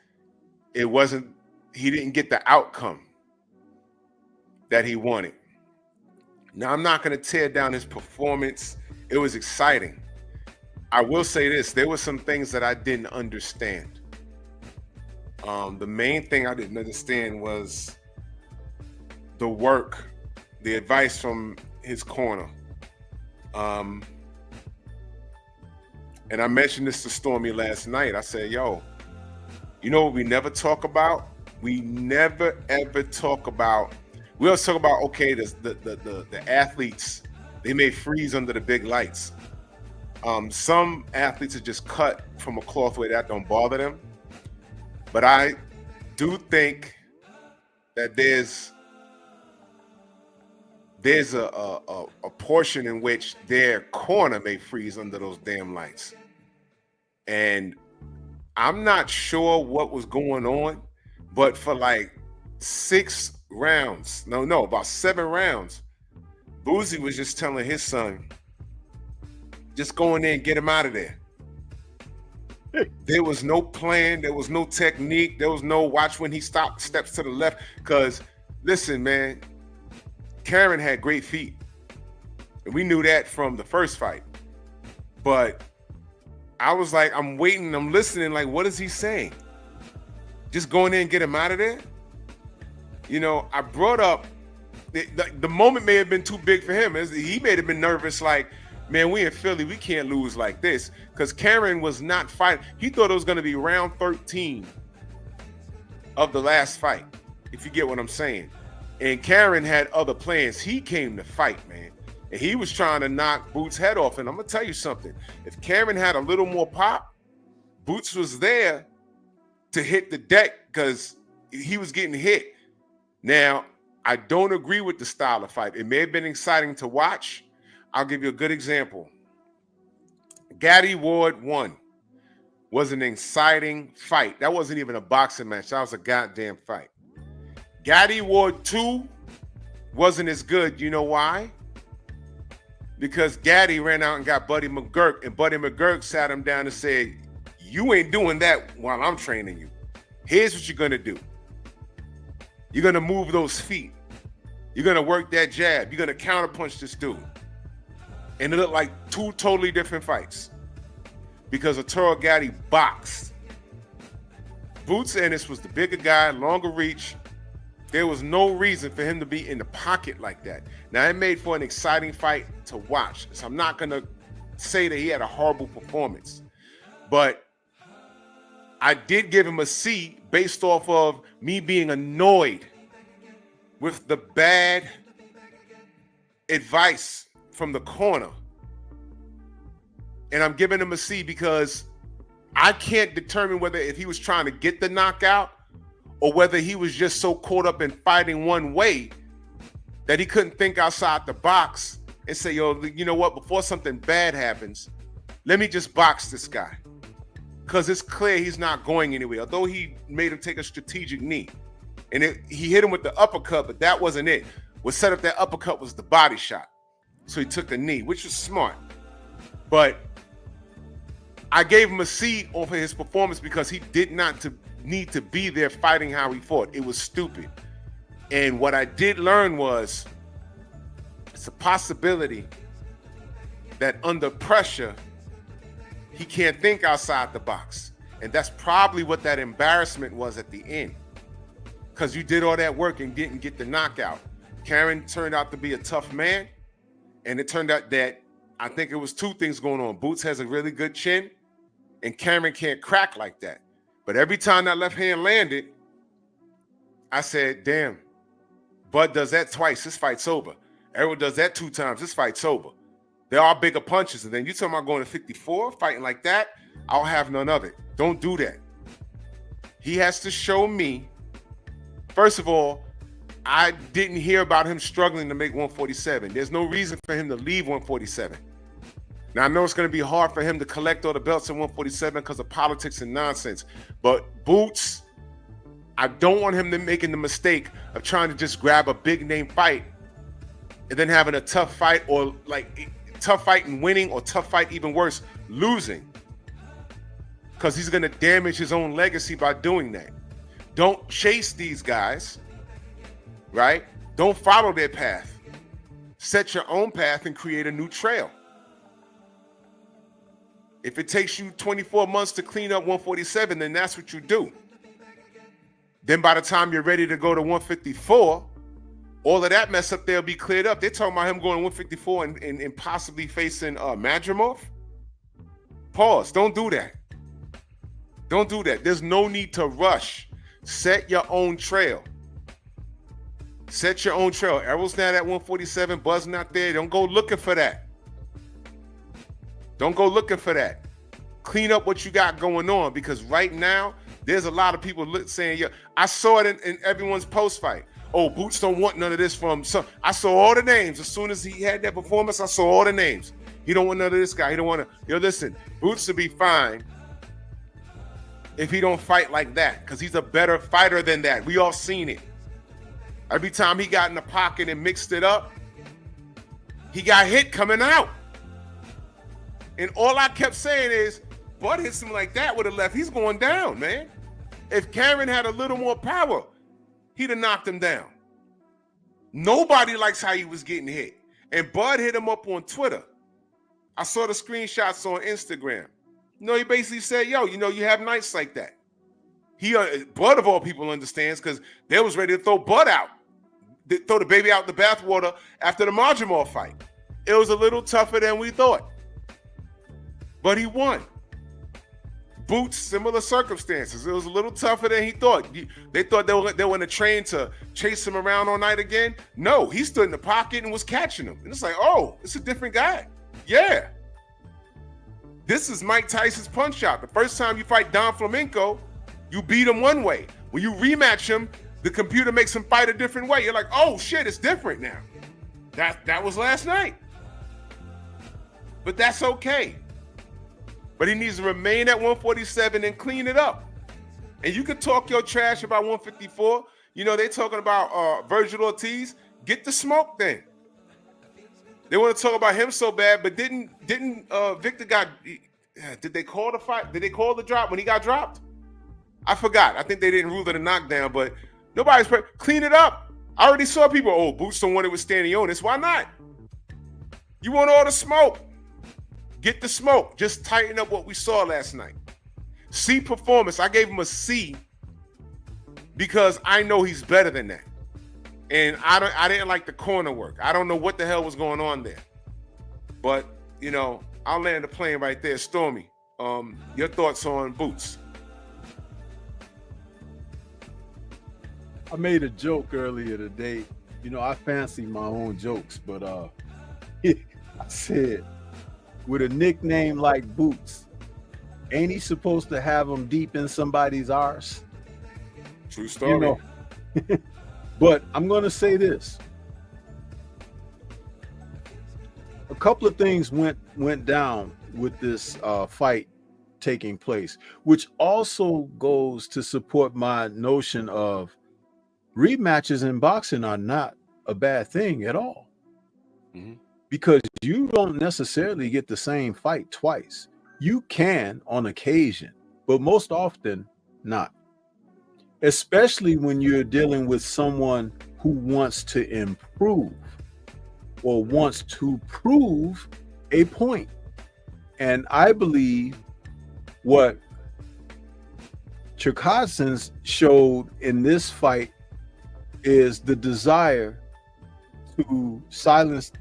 he didn't get the outcome that he wanted. Now, I'm not going to tear down his performance. It was exciting. I will say this, there were some things that I didn't understand. The main thing I didn't understand was the work, the advice from his corner. And I mentioned this to Stormy last night. I said, yo, you know what we never talk about? We never, ever talk about, we always talk about, okay, the athletes, they may freeze under the big lights. Some athletes are just cut from a cloth where that don't bother them. But I do think that there's a portion in which their corner may freeze under those damn lights. And I'm not sure what was going on, but for like 6 rounds, about 7 rounds, Boozy was just telling his son, just go in there and get him out of there. There was no plan, there was no technique, there was no watch when he steps to the left. Because listen, man, Karen had great feet. And we knew that from the first fight. But I was like, I'm waiting, I'm listening, like, what is he saying? Just go in there and get him out of there? You know, I brought up, the moment may have been too big for him. He may have been nervous, like, man, we in Philly, we can't lose like this. Because Karen was not fighting. He thought it was going to be round 13 of the last fight, if you get what I'm saying. And Karen had other plans. He came to fight, man. And he was trying to knock Boots' head off. And I'm going to tell you something. If Karen had a little more pop, Boots was there to hit the deck because he was getting hit. Now, I don't agree with the style of fight. It may have been exciting to watch. I'll give you a good example. Gaddy Ward 1 was an exciting fight. That wasn't even a boxing match. That was a goddamn fight. Gaddy Ward 2 wasn't as good. You know why? because Gaddy ran out and got Buddy McGurk, and Buddy McGurk sat him down and said, you ain't doing that while I'm training you. Here's what you're going to do. You're going to move those feet. You're going to work that jab. You're going to counterpunch this dude. And it looked like two totally different fights because Arturo Gatti boxed. Boots Ennis was the bigger guy, longer reach. There was no reason for him to be in the pocket like that. Now, it made for an exciting fight to watch. So I'm not going to say that he had a horrible performance. But I did give him a C based off of me being annoyed with the bad advice from the corner. And I'm giving him a C because I can't determine whether if he was trying to get the knockout or whether he was just so caught up in fighting one way that he couldn't think outside the box and say, yo, you know what, before something bad happens, let me just box this guy. Because it's clear he's not going anywhere, although he made him take a strategic knee. And he hit him with the uppercut, but that wasn't it. What set up that uppercut was the body shot. So he took a knee, which was smart. But I gave him a C off of his performance because he did not need to be there fighting how he fought. It was stupid. And what I did learn was it's a possibility that under pressure, he can't think outside the box. And that's probably what that embarrassment was at the end. Because you did all that work and didn't get the knockout. Karen turned out to be a tough man. And it turned out that I think it was two things going on. Boots has a really good chin, and Cameron can't crack like that. But every time that left hand landed, I said, damn, Bud does that twice, this fight's over. Errol does that 2 times, this fight's over. There are bigger punches. And then you talking about going to 54, fighting like that, I'll have none of it. Don't do that. He has to show me, first of all, I didn't hear about him struggling to make 147. There's no reason for him to leave 147. Now, I know it's going to be hard for him to collect all the belts in 147 because of politics and nonsense. But Boots, I don't want him to making the mistake of trying to just grab a big name fight and then having a tough fight, or like tough fight and winning, or tough fight even worse, losing. Because he's going to damage his own legacy by doing that. Don't chase these guys, right? Don't follow their path. Set your own path and create a new trail. If it takes you 24 months to clean up 147, then that's what you do. Then by the time you're ready to go to 154, all of that mess up there will be cleared up. They're talking about him going 154 and possibly facing Madrimov. Pause. Don't do that. Don't do that. There's no need to rush. Set your own trail. Set your own trail. Errol's not at 147. Bud's not there. Don't go looking for that. Don't go looking for that. Clean up what you got going on, because right now, there's a lot of people saying, yeah, I saw it in everyone's post-fight. Oh, Boots don't want none of this from some. I saw all the names. As soon as he had that performance, I saw all the names. He don't want none of this guy. He don't want to. Yo, listen, Boots will be fine if he don't fight like that, because he's a better fighter than that. We all seen it. Every time he got in the pocket and mixed it up, he got hit coming out. And all I kept saying is, Bud hits him like that with a left, he's going down, man. If Karen had a little more power, he'd have knocked him down. Nobody likes how he was getting hit. And Bud hit him up on Twitter. I saw the screenshots on Instagram. You know, he basically said, yo, you know, you have nights like that. Bud, of all people, understands, because they was ready to throw Bud out. Throw the baby out the bathwater after the Madrimov fight. It was a little tougher than we thought. But he won. Boots, similar circumstances. It was a little tougher than he thought. They thought they were in a train to chase him around all night again. No, he stood in the pocket and was catching him. And it's like, oh, it's a different guy. Yeah. This is Mike Tyson's punch out. The first time you fight Don Flamenco, you beat him one way. When you rematch him, the computer makes him fight a different way. You're like, oh shit, it's different now. That was last night. But that's okay. But he needs to remain at 147 and clean it up. And you can talk your trash about 154. You know, they're talking about Virgil Ortiz. Get the smoke then. They want to talk about him so bad, but didn't Victor got? Did they call the fight? Did they call the drop when he got dropped? I forgot. I think they didn't rule it a knockdown, but nobody's clean it up. I already saw people. Oh, Boots don't want it with Stanionis. Why not? You want all the smoke? Get the smoke. Just tighten up what we saw last night. C performance. I gave him a C because I know he's better than that. And I didn't like the corner work. I don't know what the hell was going on there. But, you know, I'll land the plane right there. Stormy, your thoughts on Boots? I made a joke earlier today. You know, I fancy my own jokes, but I said, with a nickname like Boots, ain't he supposed to have him deep in somebody's arse? True story. You know? But I'm going to say this. A couple of things went down with this fight taking place, which also goes to support my notion of rematches in boxing are not a bad thing at all. Mm-hmm. Because you don't necessarily get the same fight twice. You can on occasion, but most often not. Especially when you're dealing with someone who wants to improve or wants to prove a point. And I believe what Cherkasins showed in this fight is the desire to silence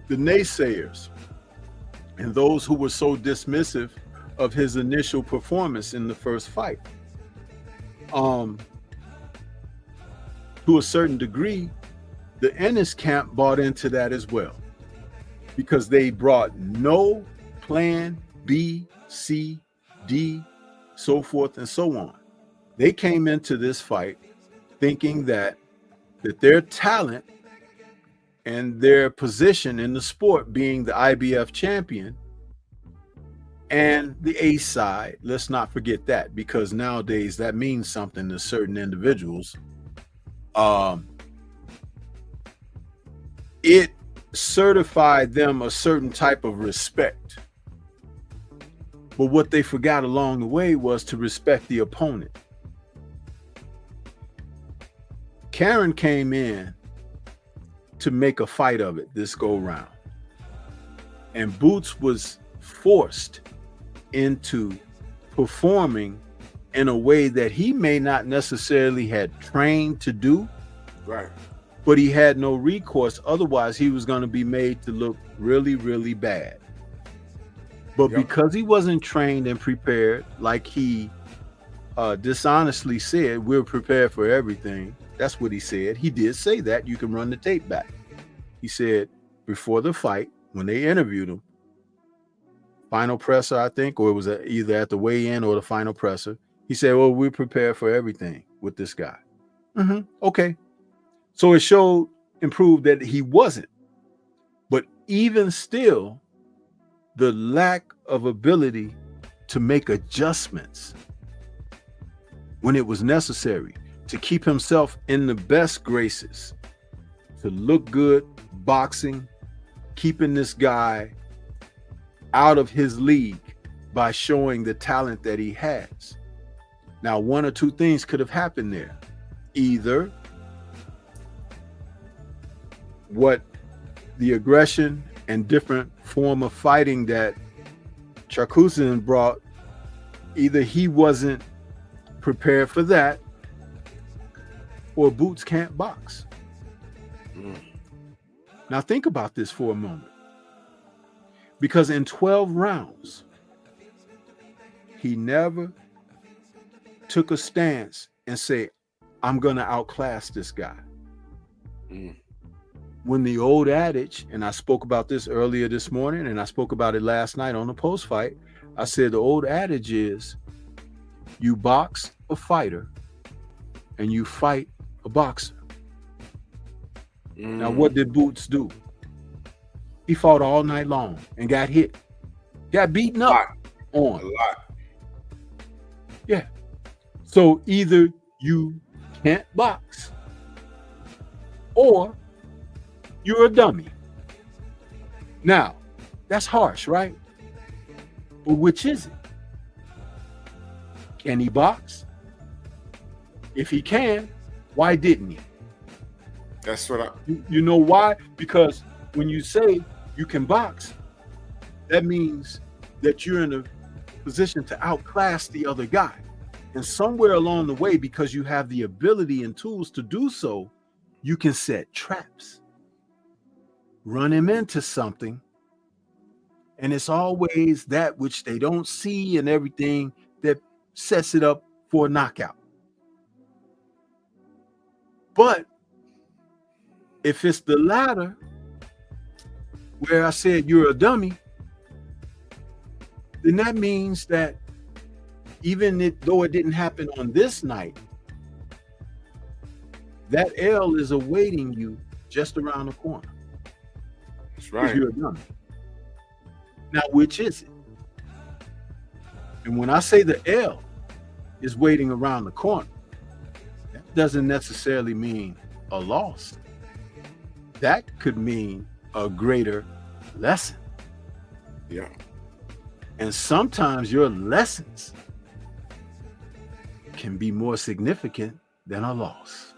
the naysayers and those who were so dismissive of his initial performance in the first fight. To a certain degree, the Ennis camp bought into that as well, because they brought no plan B, C, D, so forth and so on. They came into this fight thinking that their talent and their position in the sport, being the IBF champion and the A side, let's not forget that, because nowadays that means something to certain individuals. It certified them a certain type of respect. But what they forgot along the way was to respect the opponent. Karen came in to make a fight of it this go round. And Boots was forced into performing in a way that he may not necessarily had trained to do. Right. But he had no recourse. Otherwise, he was going to be made to look really, really bad. But because he wasn't trained and prepared, like he dishonestly said, we're prepared for everything. That's what he said. He did say that. You can run the tape back. He said before the fight, when they interviewed him, final presser, I think, or it was either at the weigh-in or the final presser, he said, well, we're prepared for everything with this guy. Mm-hmm. Okay. So it showed and proved that he wasn't. But even still, the lack of ability to make adjustments when it was necessary to keep himself in the best graces, to look good boxing, keeping this guy out of his league by showing the talent that he has. Now, one or two things could have happened there. Either what the aggression and different form of fighting that Cherkasins brought, either he wasn't prepared for that, or Boots can't box. Now think about this for a moment. Because in 12 rounds, he never took a stance and say, I'm going to outclass this guy. When the old adage, and I spoke about this earlier this morning, and I spoke about it last night on the post fight, I said the old adage is, you box a fighter and you fight a boxer. Now, what did Boots do? He fought all night long and got hit, got beaten up on. A lot. Yeah. So either you can't box or you're a dummy. Now, that's harsh, right? But which is it? Can he box? If he can, why didn't he? That's what I. You know why? Because when you say you can box, that means that you're in a position to outclass the other guy. And somewhere along the way, because you have the ability and tools to do so, you can set traps, run him into something. And it's always that which they don't see and everything that sets it up for a knockout. But if it's the latter, where I said you're a dummy, then that means that even though it didn't happen on this night, that L is awaiting you just around the corner. That's right. You're a dummy. Now, which is it? And when I say the L is waiting around the corner, that doesn't necessarily mean a loss. That could mean a greater lesson. Yeah. And sometimes your lessons can be more significant than a loss.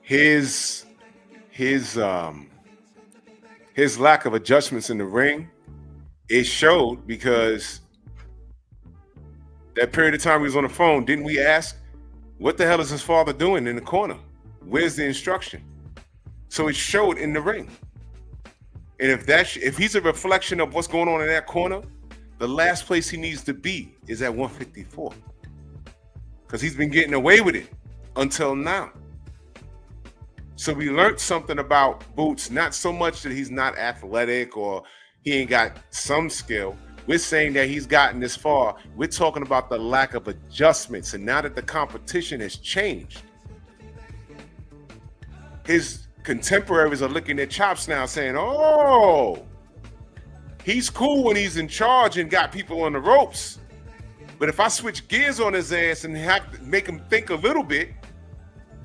His lack of adjustments in the ring, it showed, because that period of time he was on the phone, didn't we ask, what the hell is his father doing in the corner? Where's the instruction? So it showed in the ring. And if he's a reflection of what's going on in that corner, the last place he needs to be is at 154. Because he's been getting away with it until now. So we learned something about Boots, not so much that he's not athletic or he ain't got some skill. We're saying that he's gotten this far. We're talking about the lack of adjustments. And now that the competition has changed, his contemporaries are looking at chops now saying, oh, he's cool when he's in charge and got people on the ropes. But if I switch gears on his ass and have to make him think a little bit,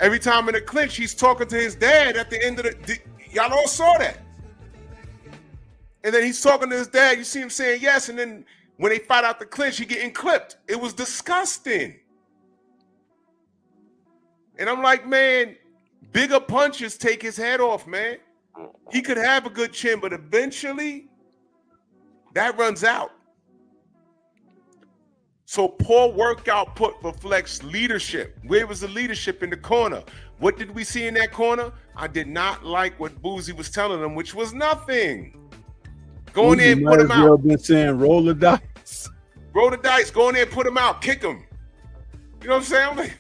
every time in a clinch, he's talking to his dad at the end of y'all all saw that. And then he's talking to his dad. You see him saying yes. And then when they fight out the clinch, he getting clipped. It was disgusting. And I'm like, man, bigger punches take his head off, man. He could have a good chin, but eventually that runs out. So poor work output reflects leadership. Where was the leadership in the corner? What did we see in that corner? I did not like what Boozy was telling them, which was nothing. Go in there and put him out. Well been saying roll the dice. Roll the dice. Go in there and put him out. Kick him. You know what I'm saying? I'm like,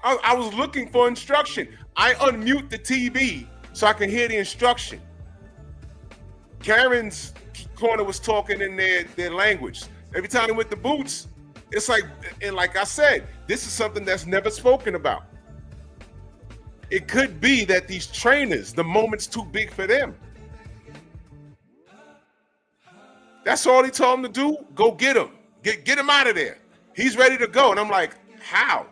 I was looking for instruction. I unmute the TV so I can hear the instruction. Karen's corner was talking in their language. Every time they went to Boots, it's like, and like I said, this is something that's never spoken about. It could be that these trainers, the moment's too big for them. That's all he told him to do. Go get him. Get him out of there. He's ready to go. And I'm like, how?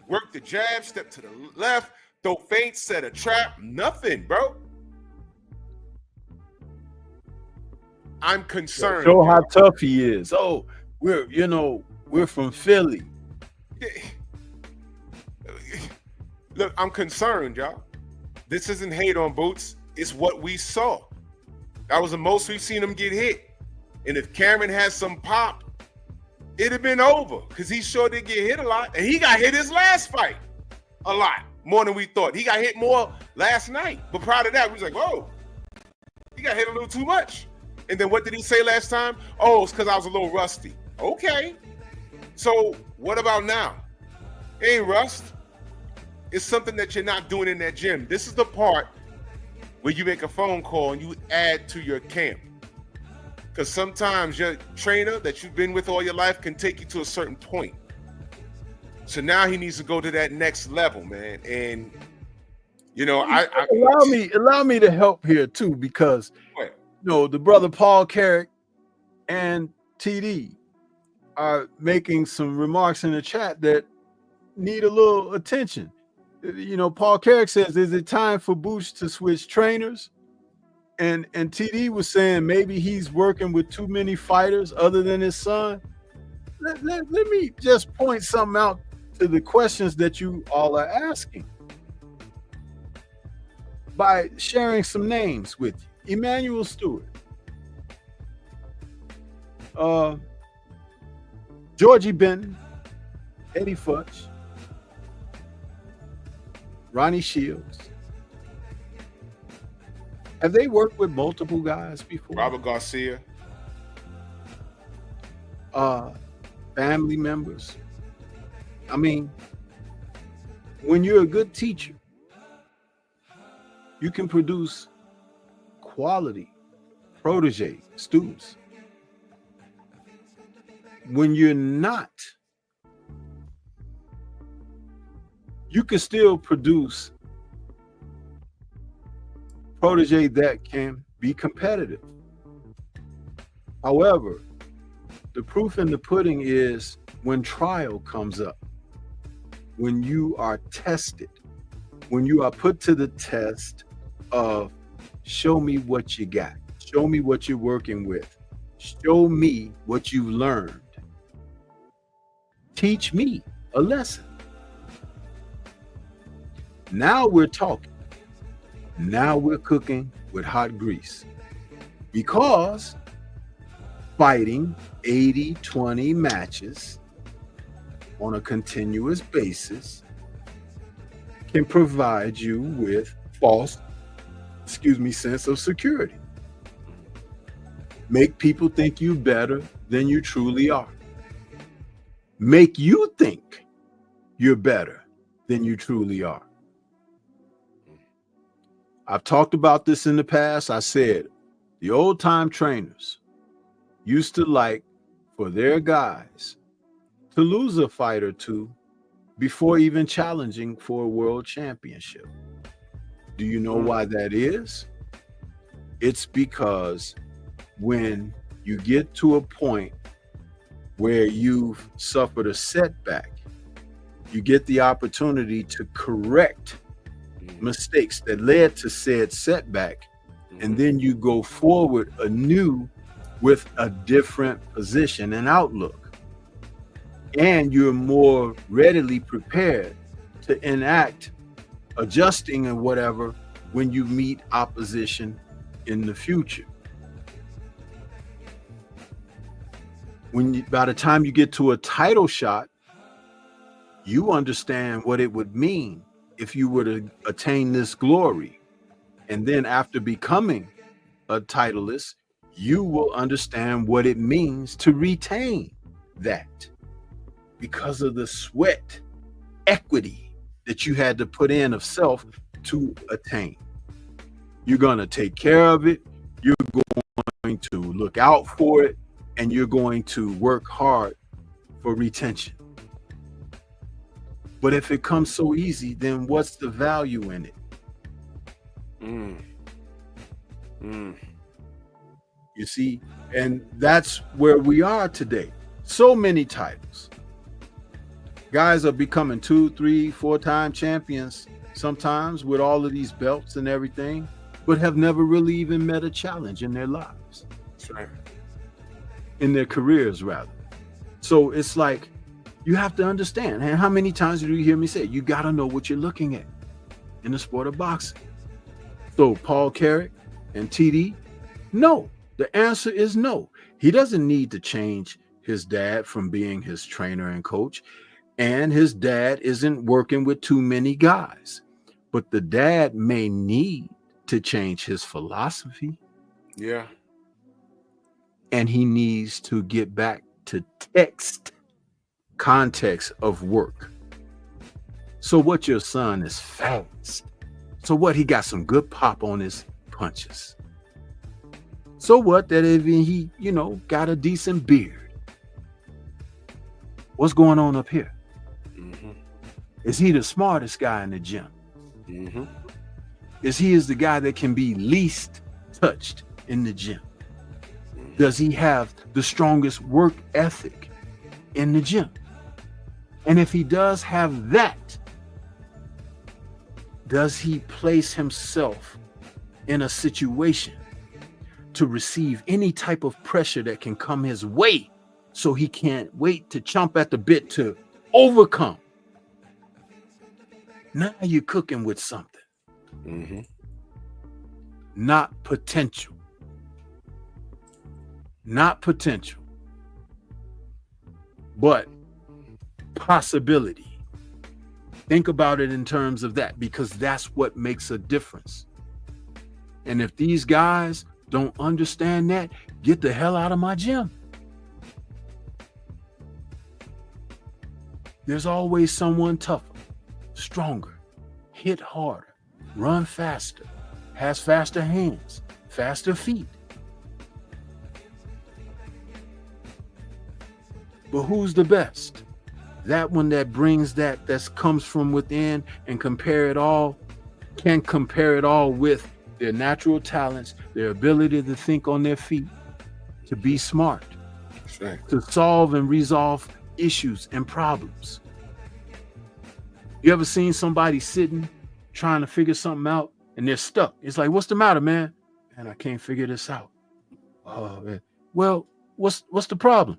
Work the jab, step to the left, throw feint, set a trap. Nothing, bro. I'm concerned. Show how tough he is. Oh, we're from Philly. Look, I'm concerned, y'all. This isn't hate on Boots. It's what we saw. That was the most we've seen him get hit. And if Cameron has some pop, it'd have been over, because he sure did get hit a lot. And he got hit his last fight a lot, more than we thought. He got hit more last night. But prior to that, we was like, whoa, he got hit a little too much. And then what did he say last time? Oh, it's because I was a little rusty. Okay. So what about now? It ain't rust. It's something that you're not doing in that gym. This is the part where you make a phone call and you add to your camp. Because sometimes your trainer that you've been with all your life can take you to a certain point. So now he needs to go to that next level, man. And allow me to help here too, because the brother Paul Carrick and TD are making some remarks in the chat that need a little attention. Paul Carrick says, is it time for Boosh to switch trainers? And TD was saying maybe he's working with too many fighters other than his son. Let me just point something out to the questions that you all are asking by sharing some names with you. Emmanuel Stewart, Georgie Benton, Eddie Futch, Ronnie Shields. Have they worked with multiple guys before? Robert Garcia. Family members. I mean, when you're a good teacher, you can produce quality protege students. When you're not, you can still produce protege that can be competitive. However, the proof in the pudding is when trial comes up, when you are tested, when you are put to the test of show me what you got, show me what you're working with, show me what you've learned, teach me a lesson. Now we're talking. Now we're cooking with hot grease, because fighting 80-20 matches on a continuous basis can provide you with sense of security. Make people think you better than you truly are. Make you think you're better than you truly are. I've talked about this in the past. I said the old time trainers used to like for their guys to lose a fight or two before even challenging for a world championship. Do you know why that is? It's because when you get to a point where you've suffered a setback, you get the opportunity to correct mistakes that led to said setback, and then you go forward anew with a different position and outlook, and you're more readily prepared to enact adjusting and whatever when you meet opposition in the future. By the time you get to a title shot, you understand what it would mean if you were to attain this glory. And then after becoming a titleist, you will understand what it means to retain that because of the sweat equity that you had to put in of self to attain. You're going to take care of it. You're going to look out for it, and you're going to work hard for retention. But if it comes so easy, then what's the value in it? You see, and that's where we are today. So many titles. Guys are becoming 2, 3, 4-time champions sometimes with all of these belts and everything, but have never really even met a challenge in their lives. That's right. In their careers, rather. So it's like, you have to understand. And how many times do you hear me say, you got to know what you're looking at in the sport of boxing? So Paul Carrick and TD, no. The answer is no. He doesn't need to change his dad from being his trainer and coach. And his dad isn't working with too many guys. But the dad may need to change his philosophy. Yeah. And he needs to get back to context of work. So what, your son is fast. So what, he got some good pop on his punches. So what, that even he, got a decent beard. What's going on up here? Is he the smartest guy in the gym? Is the guy that can be least touched in the gym? Does he have the strongest work ethic in the gym? And if he does have that, does he place himself in a situation to receive any type of pressure that can come his way, so he can't wait to chomp at the bit to overcome? Now you're cooking with something. Mm-hmm. Not potential. Not potential, but possibility. Think about it in terms of that, because that's what makes a difference. And if these guys don't understand that, get the hell out of my gym. There's always someone tougher, stronger, hit harder, run faster, has faster hands, faster feet. But who's the best? That one that brings that comes from within and can compare it all with their natural talents, their ability to think on their feet, to be smart, right, to solve and resolve issues and problems. You ever seen somebody sitting trying to figure something out and they're stuck? It's like, what's the matter, man? And I can't figure this out. Oh, man. Well, what's the problem?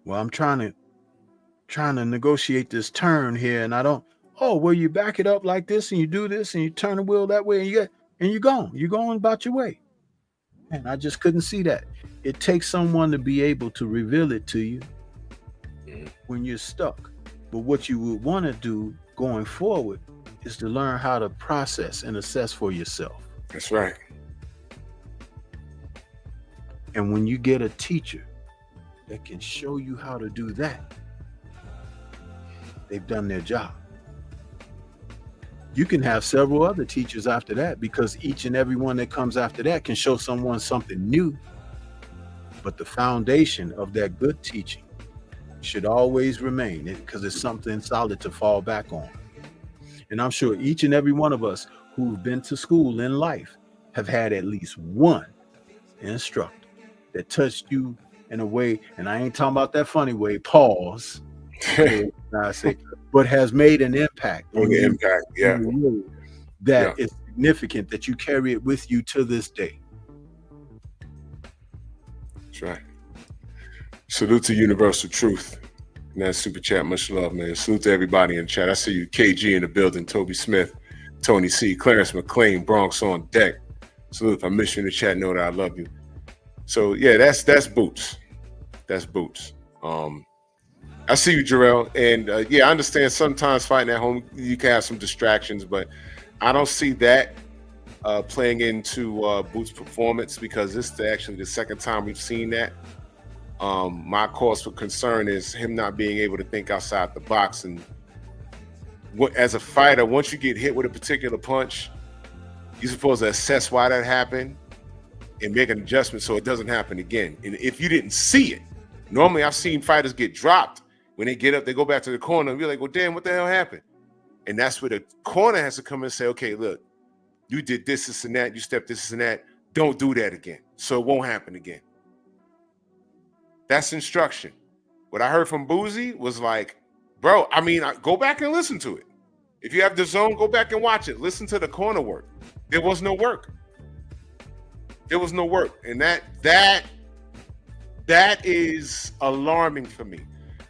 Well, I'm trying to negotiate this turn here, and I don't. Oh, well, you back it up like this, and you do this, and you turn the wheel that way, and you're going about your way. And I just couldn't see that. It takes someone to be able to reveal it to you when you're stuck. But what you would want to do going forward is to learn how to process and assess for yourself. That's right. And when you get a teacher that can show you how to do that, they've done their job. You can have several other teachers after that, because each and every one that comes after that can show someone something new. But the foundation of that good teaching should always remain, because it's something solid to fall back on. And I'm sure each and every one of us who've been to school in life have had at least one instructor that touched you in a way, and I ain't talking about that funny way, pause, I say, but has made an impact on you, yeah, that is significant, that you carry it with you to this day. That's right. Salute to Universal Truth. And that super chat, much love, man. Salute to everybody in chat. I see you, KG in the building, Toby Smith, Tony C, Clarence McLean, Bronx on deck. Salute. If I miss you in the chat, know that I love you. So yeah, that's Boots. That's Boots. I see you, Jarrell, and yeah, I understand sometimes fighting at home you can have some distractions, but I don't see that playing into Boots' performance, because this is actually the second time we've seen that. My cause for concern is him not being able to think outside the box, and as a fighter, once you get hit with a particular punch, you're supposed to assess why that happened and make an adjustment so it doesn't happen again. And if you didn't see it, normally I've seen fighters get dropped. When they get up, they go back to the corner and be like, well, damn, what the hell happened? And that's where the corner has to come and say, okay, look, you did this and that, you stepped this and that. Don't do that again, so it won't happen again. That's instruction. What I heard from Boozy was like, bro, I mean, go back and listen to it. If you have the zone, go back and watch it. Listen to the corner work. There was no work. There was no work. And that is alarming for me.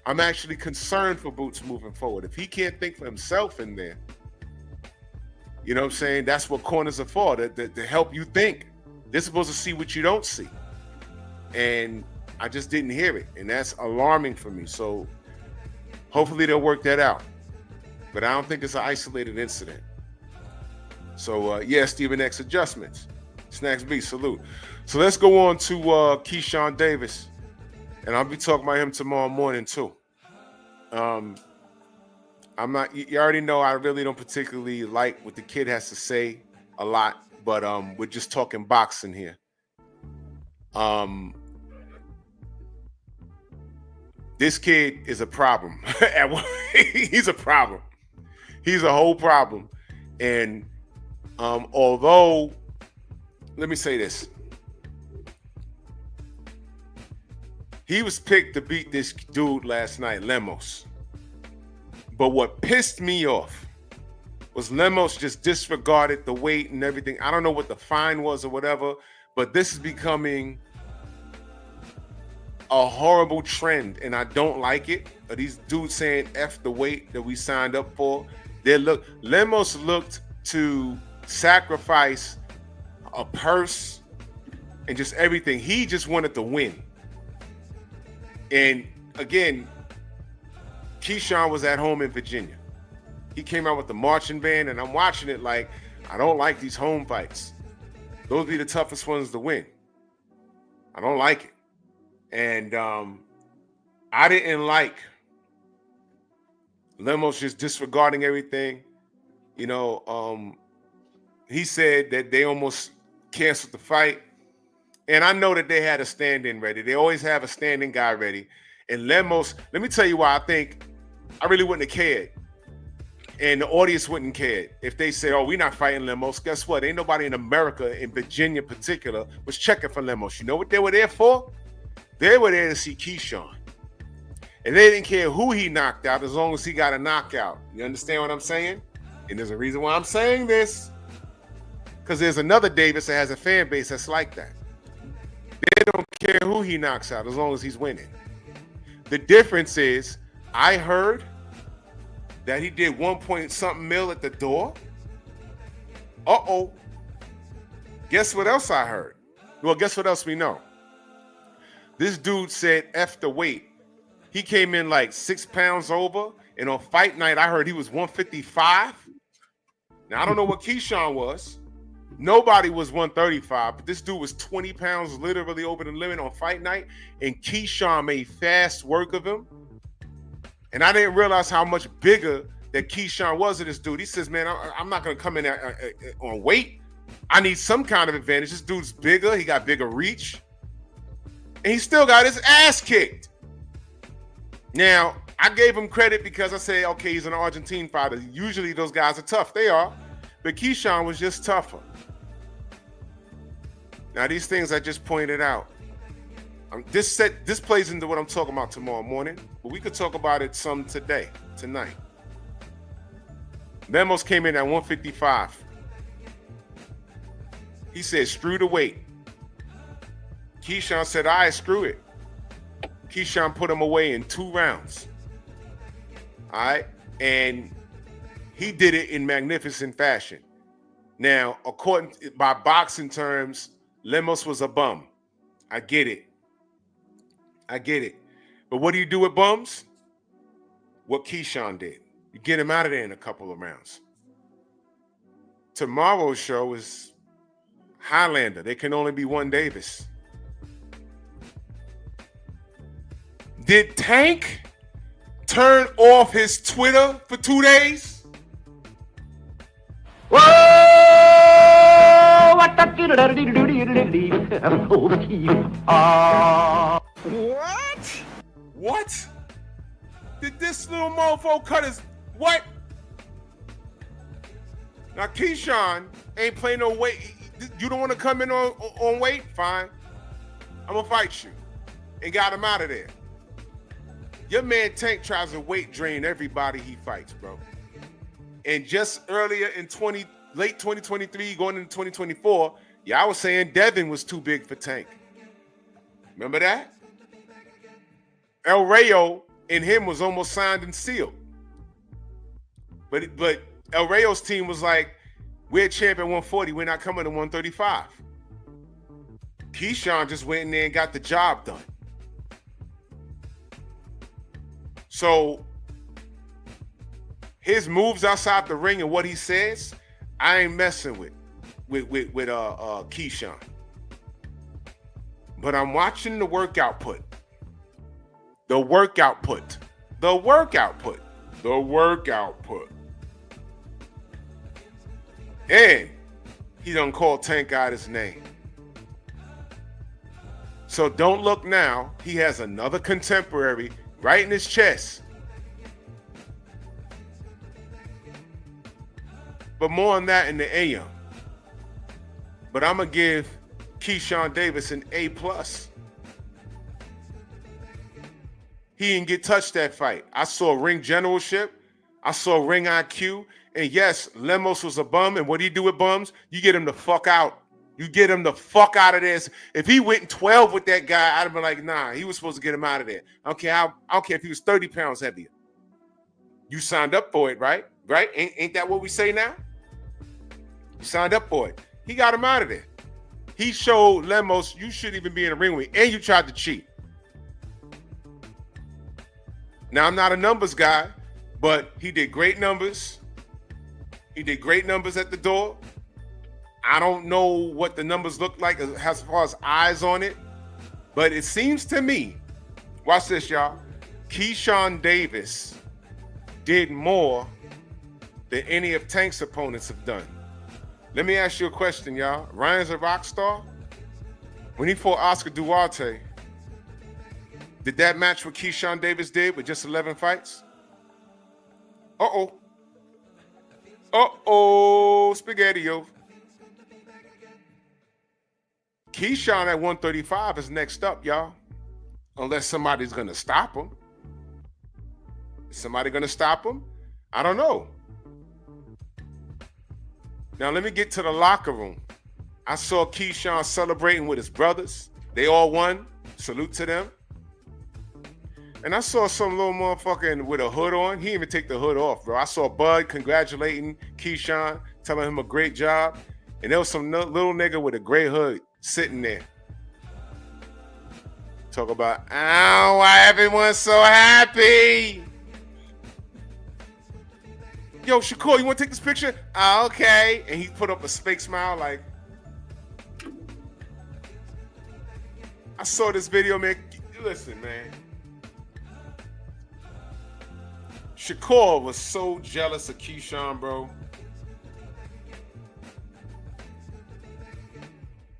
I'm actually concerned for Boots moving forward. If he can't think for himself in there, you know what I'm saying? That's what corners are for, to help you think. They're supposed to see what you don't see. And I just didn't hear it. And that's alarming for me. So hopefully they'll work that out. But I don't think it's an isolated incident. So yeah, Stephen X adjustments. Snacks B, salute. So let's go on to Keyshawn Davis. And I'll be talking about him tomorrow morning too. I'm not, you already know I really don't particularly like what the kid has to say a lot, but we're just talking boxing here. This kid is a problem. He's a problem. He's a whole problem. And although, let me say this. He was picked to beat this dude last night, Lemos. But what pissed me off was Lemos just disregarded the weight and everything. I don't know what the fine was or whatever, but this is becoming a horrible trend, and I don't like it. These dudes saying F the weight that we signed up for. Lemos looked to sacrifice a purse and just everything. He just wanted to win. And again, Keyshawn was at home in Virginia. He came out with the marching band, and I'm watching it like, I don't like these home fights. Those be the toughest ones to win. I don't like it. And I didn't like Lemos just disregarding everything. You know, he said that they almost canceled the fight. And I know that they had a stand-in ready. They always have a stand-in guy ready. And Lemos, let me tell you why I think I really wouldn't have cared. And the audience wouldn't care if they say, oh, we're not fighting Lemos. Guess what? Ain't nobody in America, in Virginia in particular, was checking for Lemos. You know what they were there for? They were there to see Keyshawn. And they didn't care who he knocked out as long as he got a knockout. You understand what I'm saying? And there's a reason why I'm saying this. Because there's another Davis that has a fan base that's like that. They don't care who he knocks out as long as he's winning. The difference is, I heard that he did 1-point-something mil at the door. Uh-oh. Guess what else I heard? Well, guess what else we know? This dude said F the weight. He came in like 6 pounds over, and on fight night, I heard he was 155. Now, I don't know what Keyshawn was. Nobody was 135, but this dude was 20 pounds literally over the limit on fight night, and Keyshawn made fast work of him. And I didn't realize how much bigger that Keyshawn was of this dude. He says, man, I'm not going to come in on weight. I need some kind of advantage. This dude's bigger. He got bigger reach. And he still got his ass kicked. Now, I gave him credit because I say, okay, he's an Argentine fighter. Usually those guys are tough. They are. But Keyshawn was just tougher. Now, these things I just pointed out, this plays into what I'm talking about tomorrow morning, but we could talk about it some tonight. Lemos came in at 155. He said, screw the weight. Keyshawn said, all right, screw it. Keyshawn put him away in 2 rounds. All right? And he did it in magnificent fashion. Now, according by boxing terms, Lemos was a bum. I get it. But what do you do with bums? What Keyshawn did. You get him out of there in a couple of rounds. Tomorrow's show is Highlander. There can only be one Davis. Did Tank turn off his Twitter for 2 days? Whoa! What? Did this little mofo cut his what? Now Keyshawn ain't playing no weight. You don't want to come in on weight? Fine. I'm gonna fight you. And got him out of there. Your man Tank tries to weight drain everybody he fights, bro. And just earlier in late 2023, going into 2024, y'all was saying Devin was too big for Tank. Remember that? El Rayo and him was almost signed and sealed. But El Rayo's team was like, we're champion 140, we're not coming to 135. Keyshawn just went in there and got the job done. So his moves outside the ring and what he says, I ain't messing with Keyshawn. But I'm watching the work output. And he done called Tank out his name. So don't look now. He has another contemporary right in his chest. But more on that in the AM. But I'm going to give Keyshawn Davis an A+. He didn't get touched that fight. I saw ring generalship. I saw Ring IQ. And yes, Lemos was a bum. And what do you do with bums? You get him the fuck out. You get him the fuck out of this. If he went 12 with that guy, I'd have been like, nah, he was supposed to get him out of there. I don't care if he was 30 pounds heavier. You signed up for it, right? Right? Ain't that what we say now? You signed up for it. He got him out of there. He showed Lemos you shouldn't even be in the ring with me, and you tried to cheat. Now, I'm not a numbers guy, but he did great numbers. He did great numbers at the door. I don't know what the numbers look like as far as eyes on it, but it seems to me, watch this, y'all, Keyshawn Davis did more than any of Tank's opponents have done. Let me ask you a question, y'all. Ryan's a rock star. When he fought Oscar Duarte, did that match what Keyshawn Davis did with just 11 fights? Uh-oh. Uh-oh, SpaghettiO. Keyshawn at 135 is next up, y'all. Unless somebody's going to stop him. Is somebody going to stop him? I don't know. Now, let me get to the locker room. I saw Keyshawn celebrating with his brothers. They all won. Salute to them. And I saw some little motherfucker with a hood on. He didn't even take the hood off, bro. I saw Bud congratulating Keyshawn, telling him a great job. And there was some little nigga with a gray hood sitting there. Talk about, oh, why everyone's so happy. Yo, Shakur, you want to take this picture? Oh, okay. And he put up a fake smile like, I saw this video, man. Listen, man. Shakur was so jealous of Keyshawn, bro.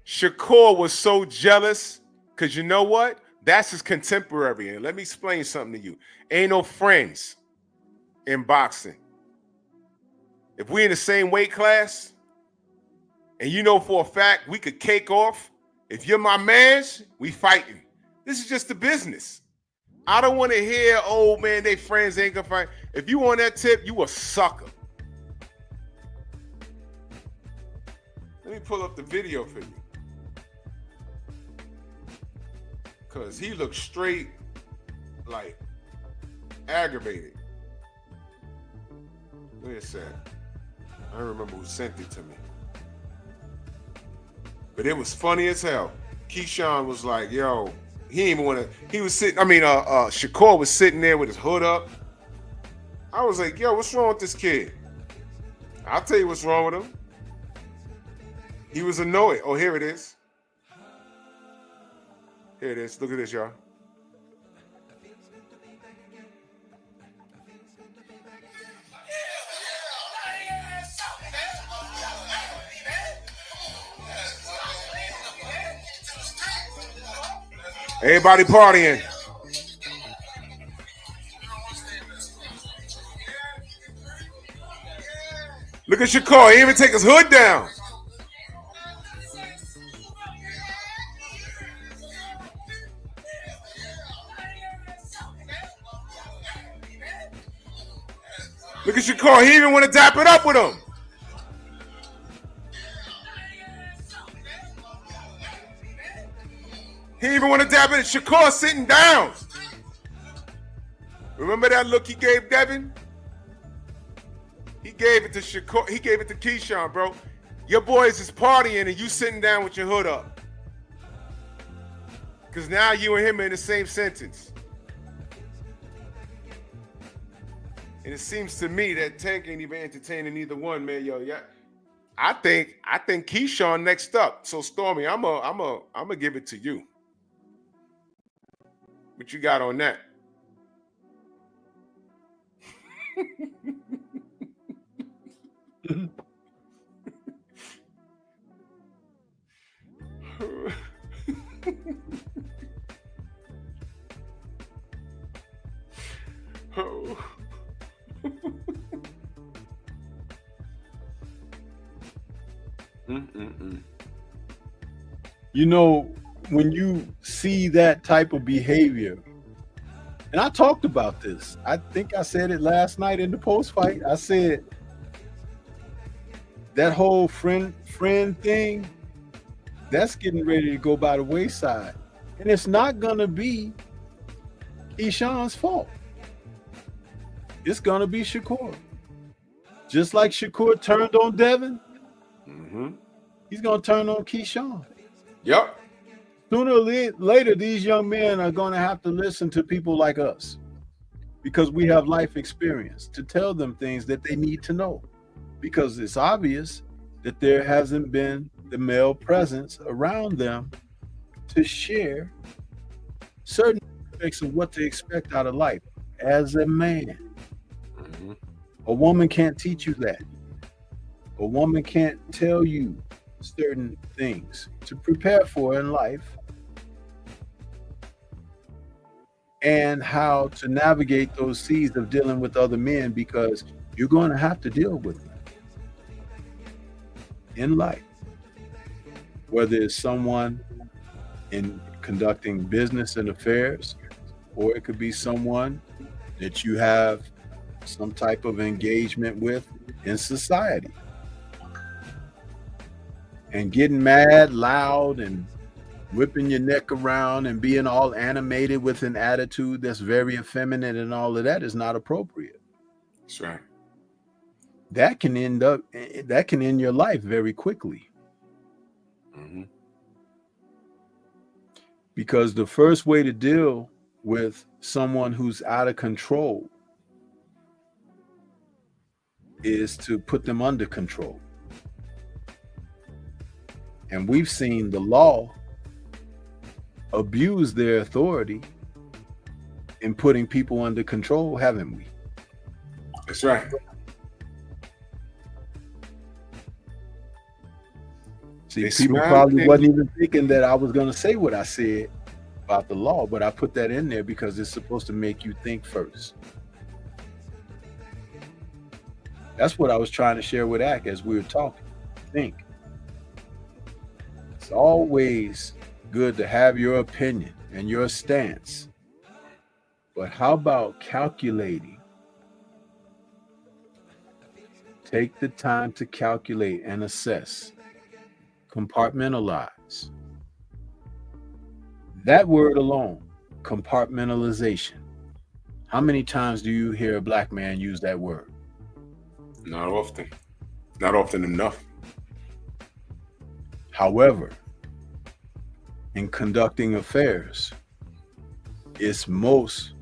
Shakur was so jealous because you know what? That's his contemporary. And let me explain something to you. Ain't no friends in boxing. If we in the same weight class, and you know for a fact we could cake off, if you're my mans, we fighting. This is just the business. I don't want to hear, oh man, they friends ain't gonna fight. If you on that tip, you a sucker. Let me pull up the video for you. Cause he looks straight, like, aggravated. Where's that? I don't remember who sent it to me. But it was funny as hell. Keyshawn was like, yo, he didn't even want to, he was sitting, Shakur was sitting there with his hood up. I was like, yo, what's wrong with this kid? I'll tell you what's wrong with him. He was annoyed. Oh, here it is. Here it is. Look at this, y'all. Everybody partying. Look at Shakur. He didn't even take his hood down. Look at Shakur. He didn't even want to dap it up with him. He didn't even want to dap it. Shakur sitting down. Remember that look he gave Devin? He gave it to Shakur. He gave it to Keyshawn, bro. Your boys is partying and you sitting down with your hood up. Because now you and him are in the same sentence. And it seems to me that Tank ain't even entertaining either one, man. Yo, yeah. I think Keyshawn next up. So Stormy, I'm gonna give it to you. What you got on that? Oh. You know, when you see that type of behavior, And I talked about this. I think I said it last night in the post fight. I said that whole friend thing, that's getting ready to go by the wayside. And it's not going to be Keyshawn's fault. It's going to be Shakur. Just like Shakur turned on Devin, he's going to turn on Keyshawn. Yep. Sooner or later, these young men are going to have to listen to people like us because we have life experience to tell them things that they need to know, because it's obvious that there hasn't been the male presence around them to share certain aspects of what to expect out of life as a man. A woman can't teach you that. A woman can't tell you certain things to prepare for in life and how to navigate those seas of dealing with other men, because you're going to have to deal with them in life, whether it's someone in conducting business and affairs, or it could be someone that you have some type of engagement with in society. And getting mad, loud, and whipping your neck around and being all animated with an attitude that's very effeminate and all of that is not appropriate. That's right. That can end your life very quickly. Because the first way to deal with someone who's out of control is to put them under control. And we've seen the law abuse their authority in putting people under control, haven't we? That's right. See, people probably wasn't even thinking that I was going to say what I said about the law, but I put that in there because it's supposed to make you think first. That's what I was trying to share with Ak as we were talking. Think. It's always good to have your opinion and your stance, but how about calculating? Take the time to calculate and assess. Compartmentalize. That word alone, compartmentalization. How many times do you hear a black man use that word? Not often. Not often enough. However, in conducting affairs, it's most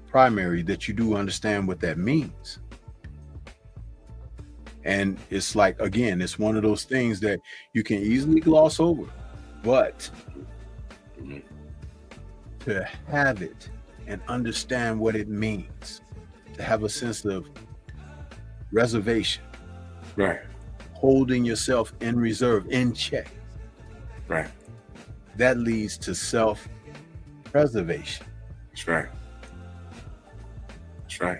primary that you do understand what that means. And it's like, again, it's one of those things that you can easily gloss over, but to have it and understand what it means, to have a sense of reservation, right, holding yourself in reserve, in check, right, that leads to self-preservation. That's right. That's right.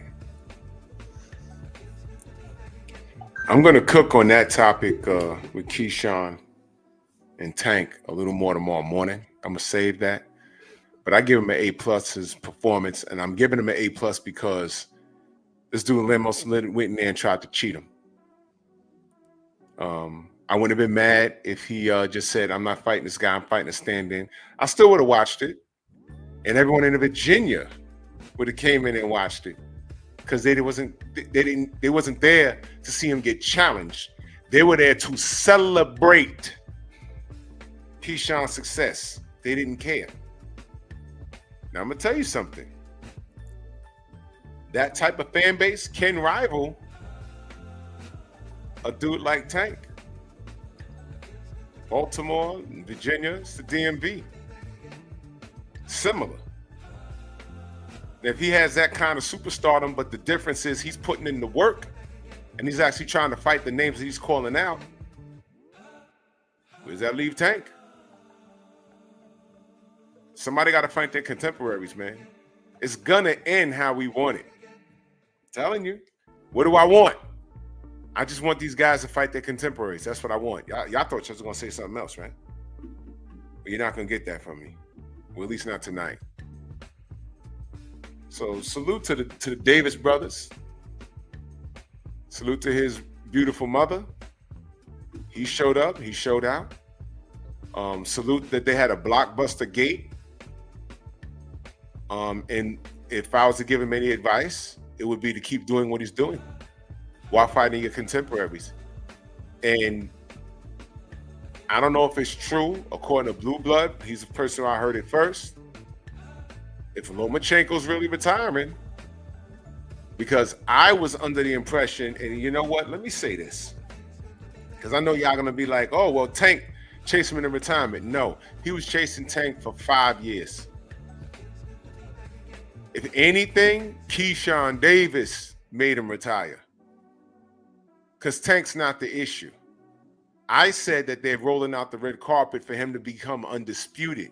I'm going to cook on that topic with Keyshawn and Tank a little more tomorrow morning. I'm going to save that. But I give him an A+ his performance, and I'm giving him an A+ because this dude almost went in there and tried to cheat him. I wouldn't have been mad if he just said, I'm not fighting this guy, I'm fighting a stand-in. I still would have watched it. And everyone in Virginia would have came in and watched it. Because they wasn't there to see him get challenged. They were there to celebrate Keyshawn's success. They didn't care. Now I'm gonna tell you something. That type of fan base can rival a dude like Tank. Baltimore, Virginia, it's the DMV. Similar. If he has that kind of superstardom, but the difference is he's putting in the work and he's actually trying to fight the names that he's calling out, where does that leave Tank? Somebody got to fight their contemporaries, man. It's gonna end how we want it. I'm telling you. What do I want? I just want these guys to fight their contemporaries. That's what I want. Y'all thought you was gonna say something else, right? But you're not gonna get that from me. Well, at least not tonight. So salute to the Davis brothers. Salute to his beautiful mother. He showed up. He showed out. Salute that they had a blockbuster gate. And if I was to give him any advice, it would be to keep doing what he's doing while fighting your contemporaries. And I don't know if it's true. According to Blue Blood, he's the person I heard it first. If Lomachenko's really retiring, because I was under the impression, and you know what? Let me say this, because I know y'all going to be like, oh, well, Tank chased him into retirement. No, he was chasing Tank for 5 years. If anything, Keyshawn Davis made him retire, because Tank's not the issue. I said that they're rolling out the red carpet for him to become undisputed.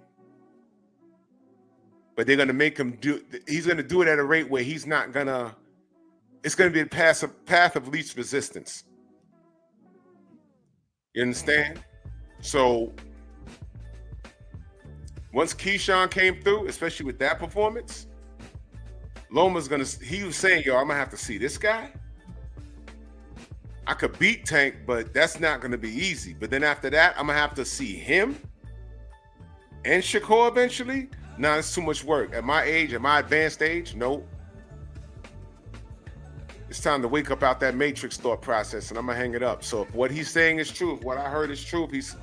But they're going to make him he's going to do it at a rate where he's not going to, it's going to be a path of least resistance. You understand? So once Keyshawn came through, especially with that performance, Loma's he was saying, yo, I'm going to have to see this guy. I could beat Tank, but that's not going to be easy. But then after that, I'm going to have to see him and Shakur eventually. Nah, it's too much work. At my age, at my advanced age, no. It's time to wake up out that matrix thought process, and I'm going to hang it up. So if what he's saying is true, if what I heard is true, if he's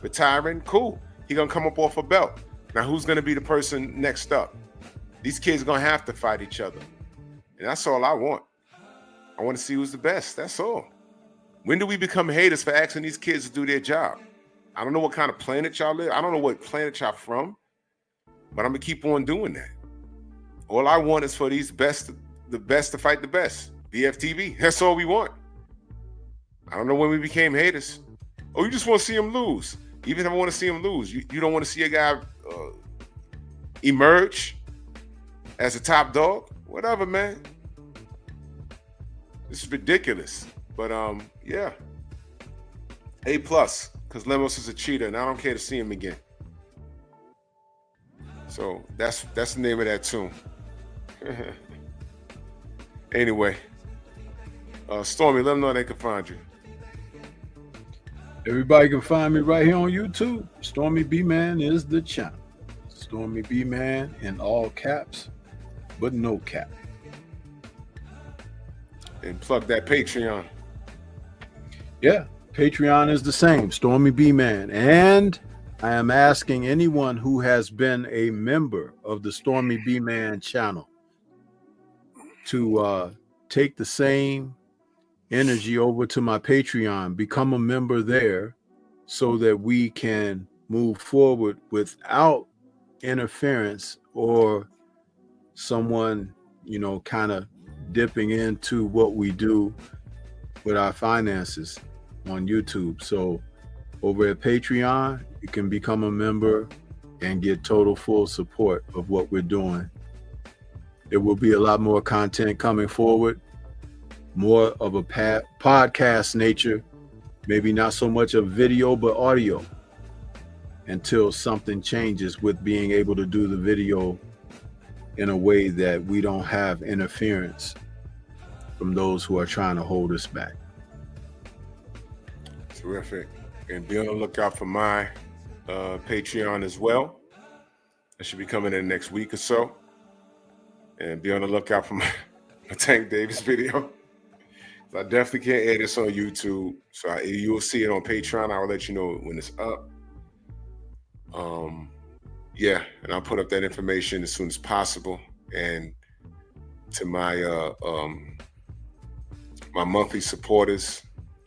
retiring, cool. He's going to come up off a belt. Now, who's going to be the person next up? These kids are going to have to fight each other. And that's all I want. I want to see who's the best. That's all. When do we become haters for asking these kids to do their job? I don't know what kind of planet y'all live. I don't know what planet y'all from, but I'm going to keep on doing that. All I want is for the best to fight the best. BFTV. That's all we want. I don't know when we became haters. Oh, you just want to see him lose. Even if I want to see him lose, you don't want to see a guy emerge as a top dog? Whatever, man. This is ridiculous. But yeah. A+, because Lemos is a cheater, and I don't care to see him again. So that's the name of that tune. Anyway, Stormy, let them know they can find you. Everybody can find me right here on YouTube. Stormy B Man is the channel. Stormy B Man in all caps, but no cap. And plug that Patreon. Yeah, Patreon is the same, Stormy B Man. And I am asking anyone who has been a member of the Stormy B Man channel to take the same energy over to my Patreon, become a member there so that we can move forward without interference or someone, kind of dipping into what we do with our finances on YouTube. So over at Patreon, you can become a member and get total full support of what we're doing. There will be a lot more content coming forward, more of a podcast nature, maybe not so much of video, but audio, until something changes with being able to do the video in a way that we don't have interference from those who are trying to hold us back. Terrific. And be on the lookout for my Patreon as well. I should be coming in next week or so. And be on the lookout for my Tank Davis video. I definitely can't add this on YouTube. So you will see it on Patreon. I will let you know when it's up. Yeah, and I'll put up that information as soon as possible. And to my my monthly supporters,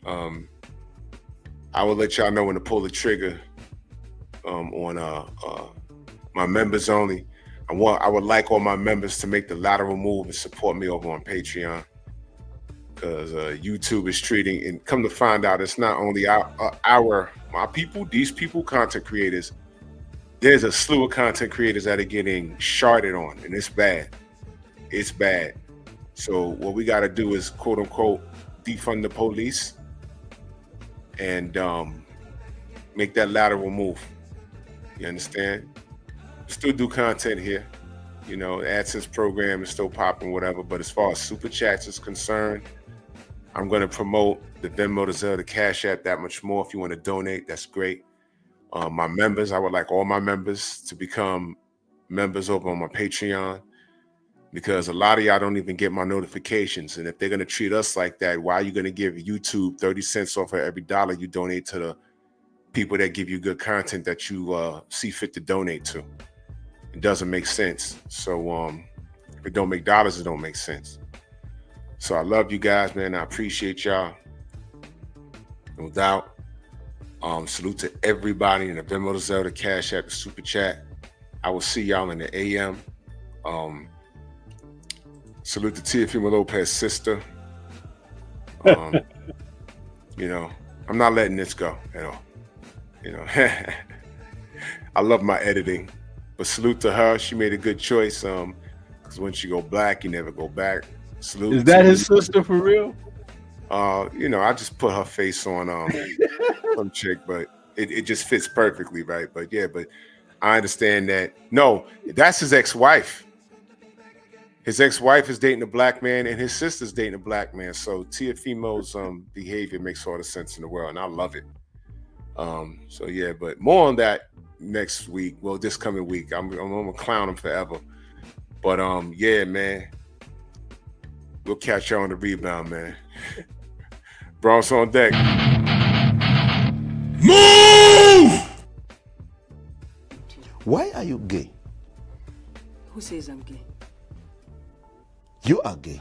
I will let y'all know when to pull the trigger on my members only. I would like all my members to make the lateral move and support me over on Patreon, because YouTube is treating, and come to find out, it's not only my people, these people, content creators. There's a slew of content creators that are getting sharded on, and it's bad. It's bad. So what we got to do is, quote unquote, defund the police and make that lateral move. You understand? Still do content here. You know, the AdSense program is still popping, whatever. But as far as Super Chats is concerned, I'm going to promote the Venmo, the Zelle, the Cash App that much more. If you want to donate, that's great. My members, I would like all my members to become members over on my Patreon, because a lot of y'all don't even get my notifications. And if they're going to treat us like that, why are you going to give YouTube 30 cents off of every dollar you donate to the people that give you good content that you see fit to donate to? It doesn't make sense. So if it don't make dollars, it don't make sense. So I love you guys, man. I appreciate y'all. No doubt. Salute to everybody in the Venmo, the Zelle, the Cash App, the Super Chat. I will see y'all in the AM. Salute to Teofimo Lopez's sister. You know, I'm not letting this go at all. You know, I love my editing, but salute to her. She made a good choice. Because once you go black, you never go back. Salute. Is that his sister for real? You know, I just put her face on some chick, but it just fits perfectly, right? But yeah, but I understand that. No, that's his ex-wife. His ex-wife is dating a black man, and his sister's dating a black man. So Teofimo's behavior makes all the sense in the world, and I love it. So yeah, but more on that next week. Well, this coming week, I'm gonna clown him forever. But yeah, man, we'll catch y'all on the rebound, man. Bronx on deck. Move! Why are you gay? Who says I'm gay? You are gay.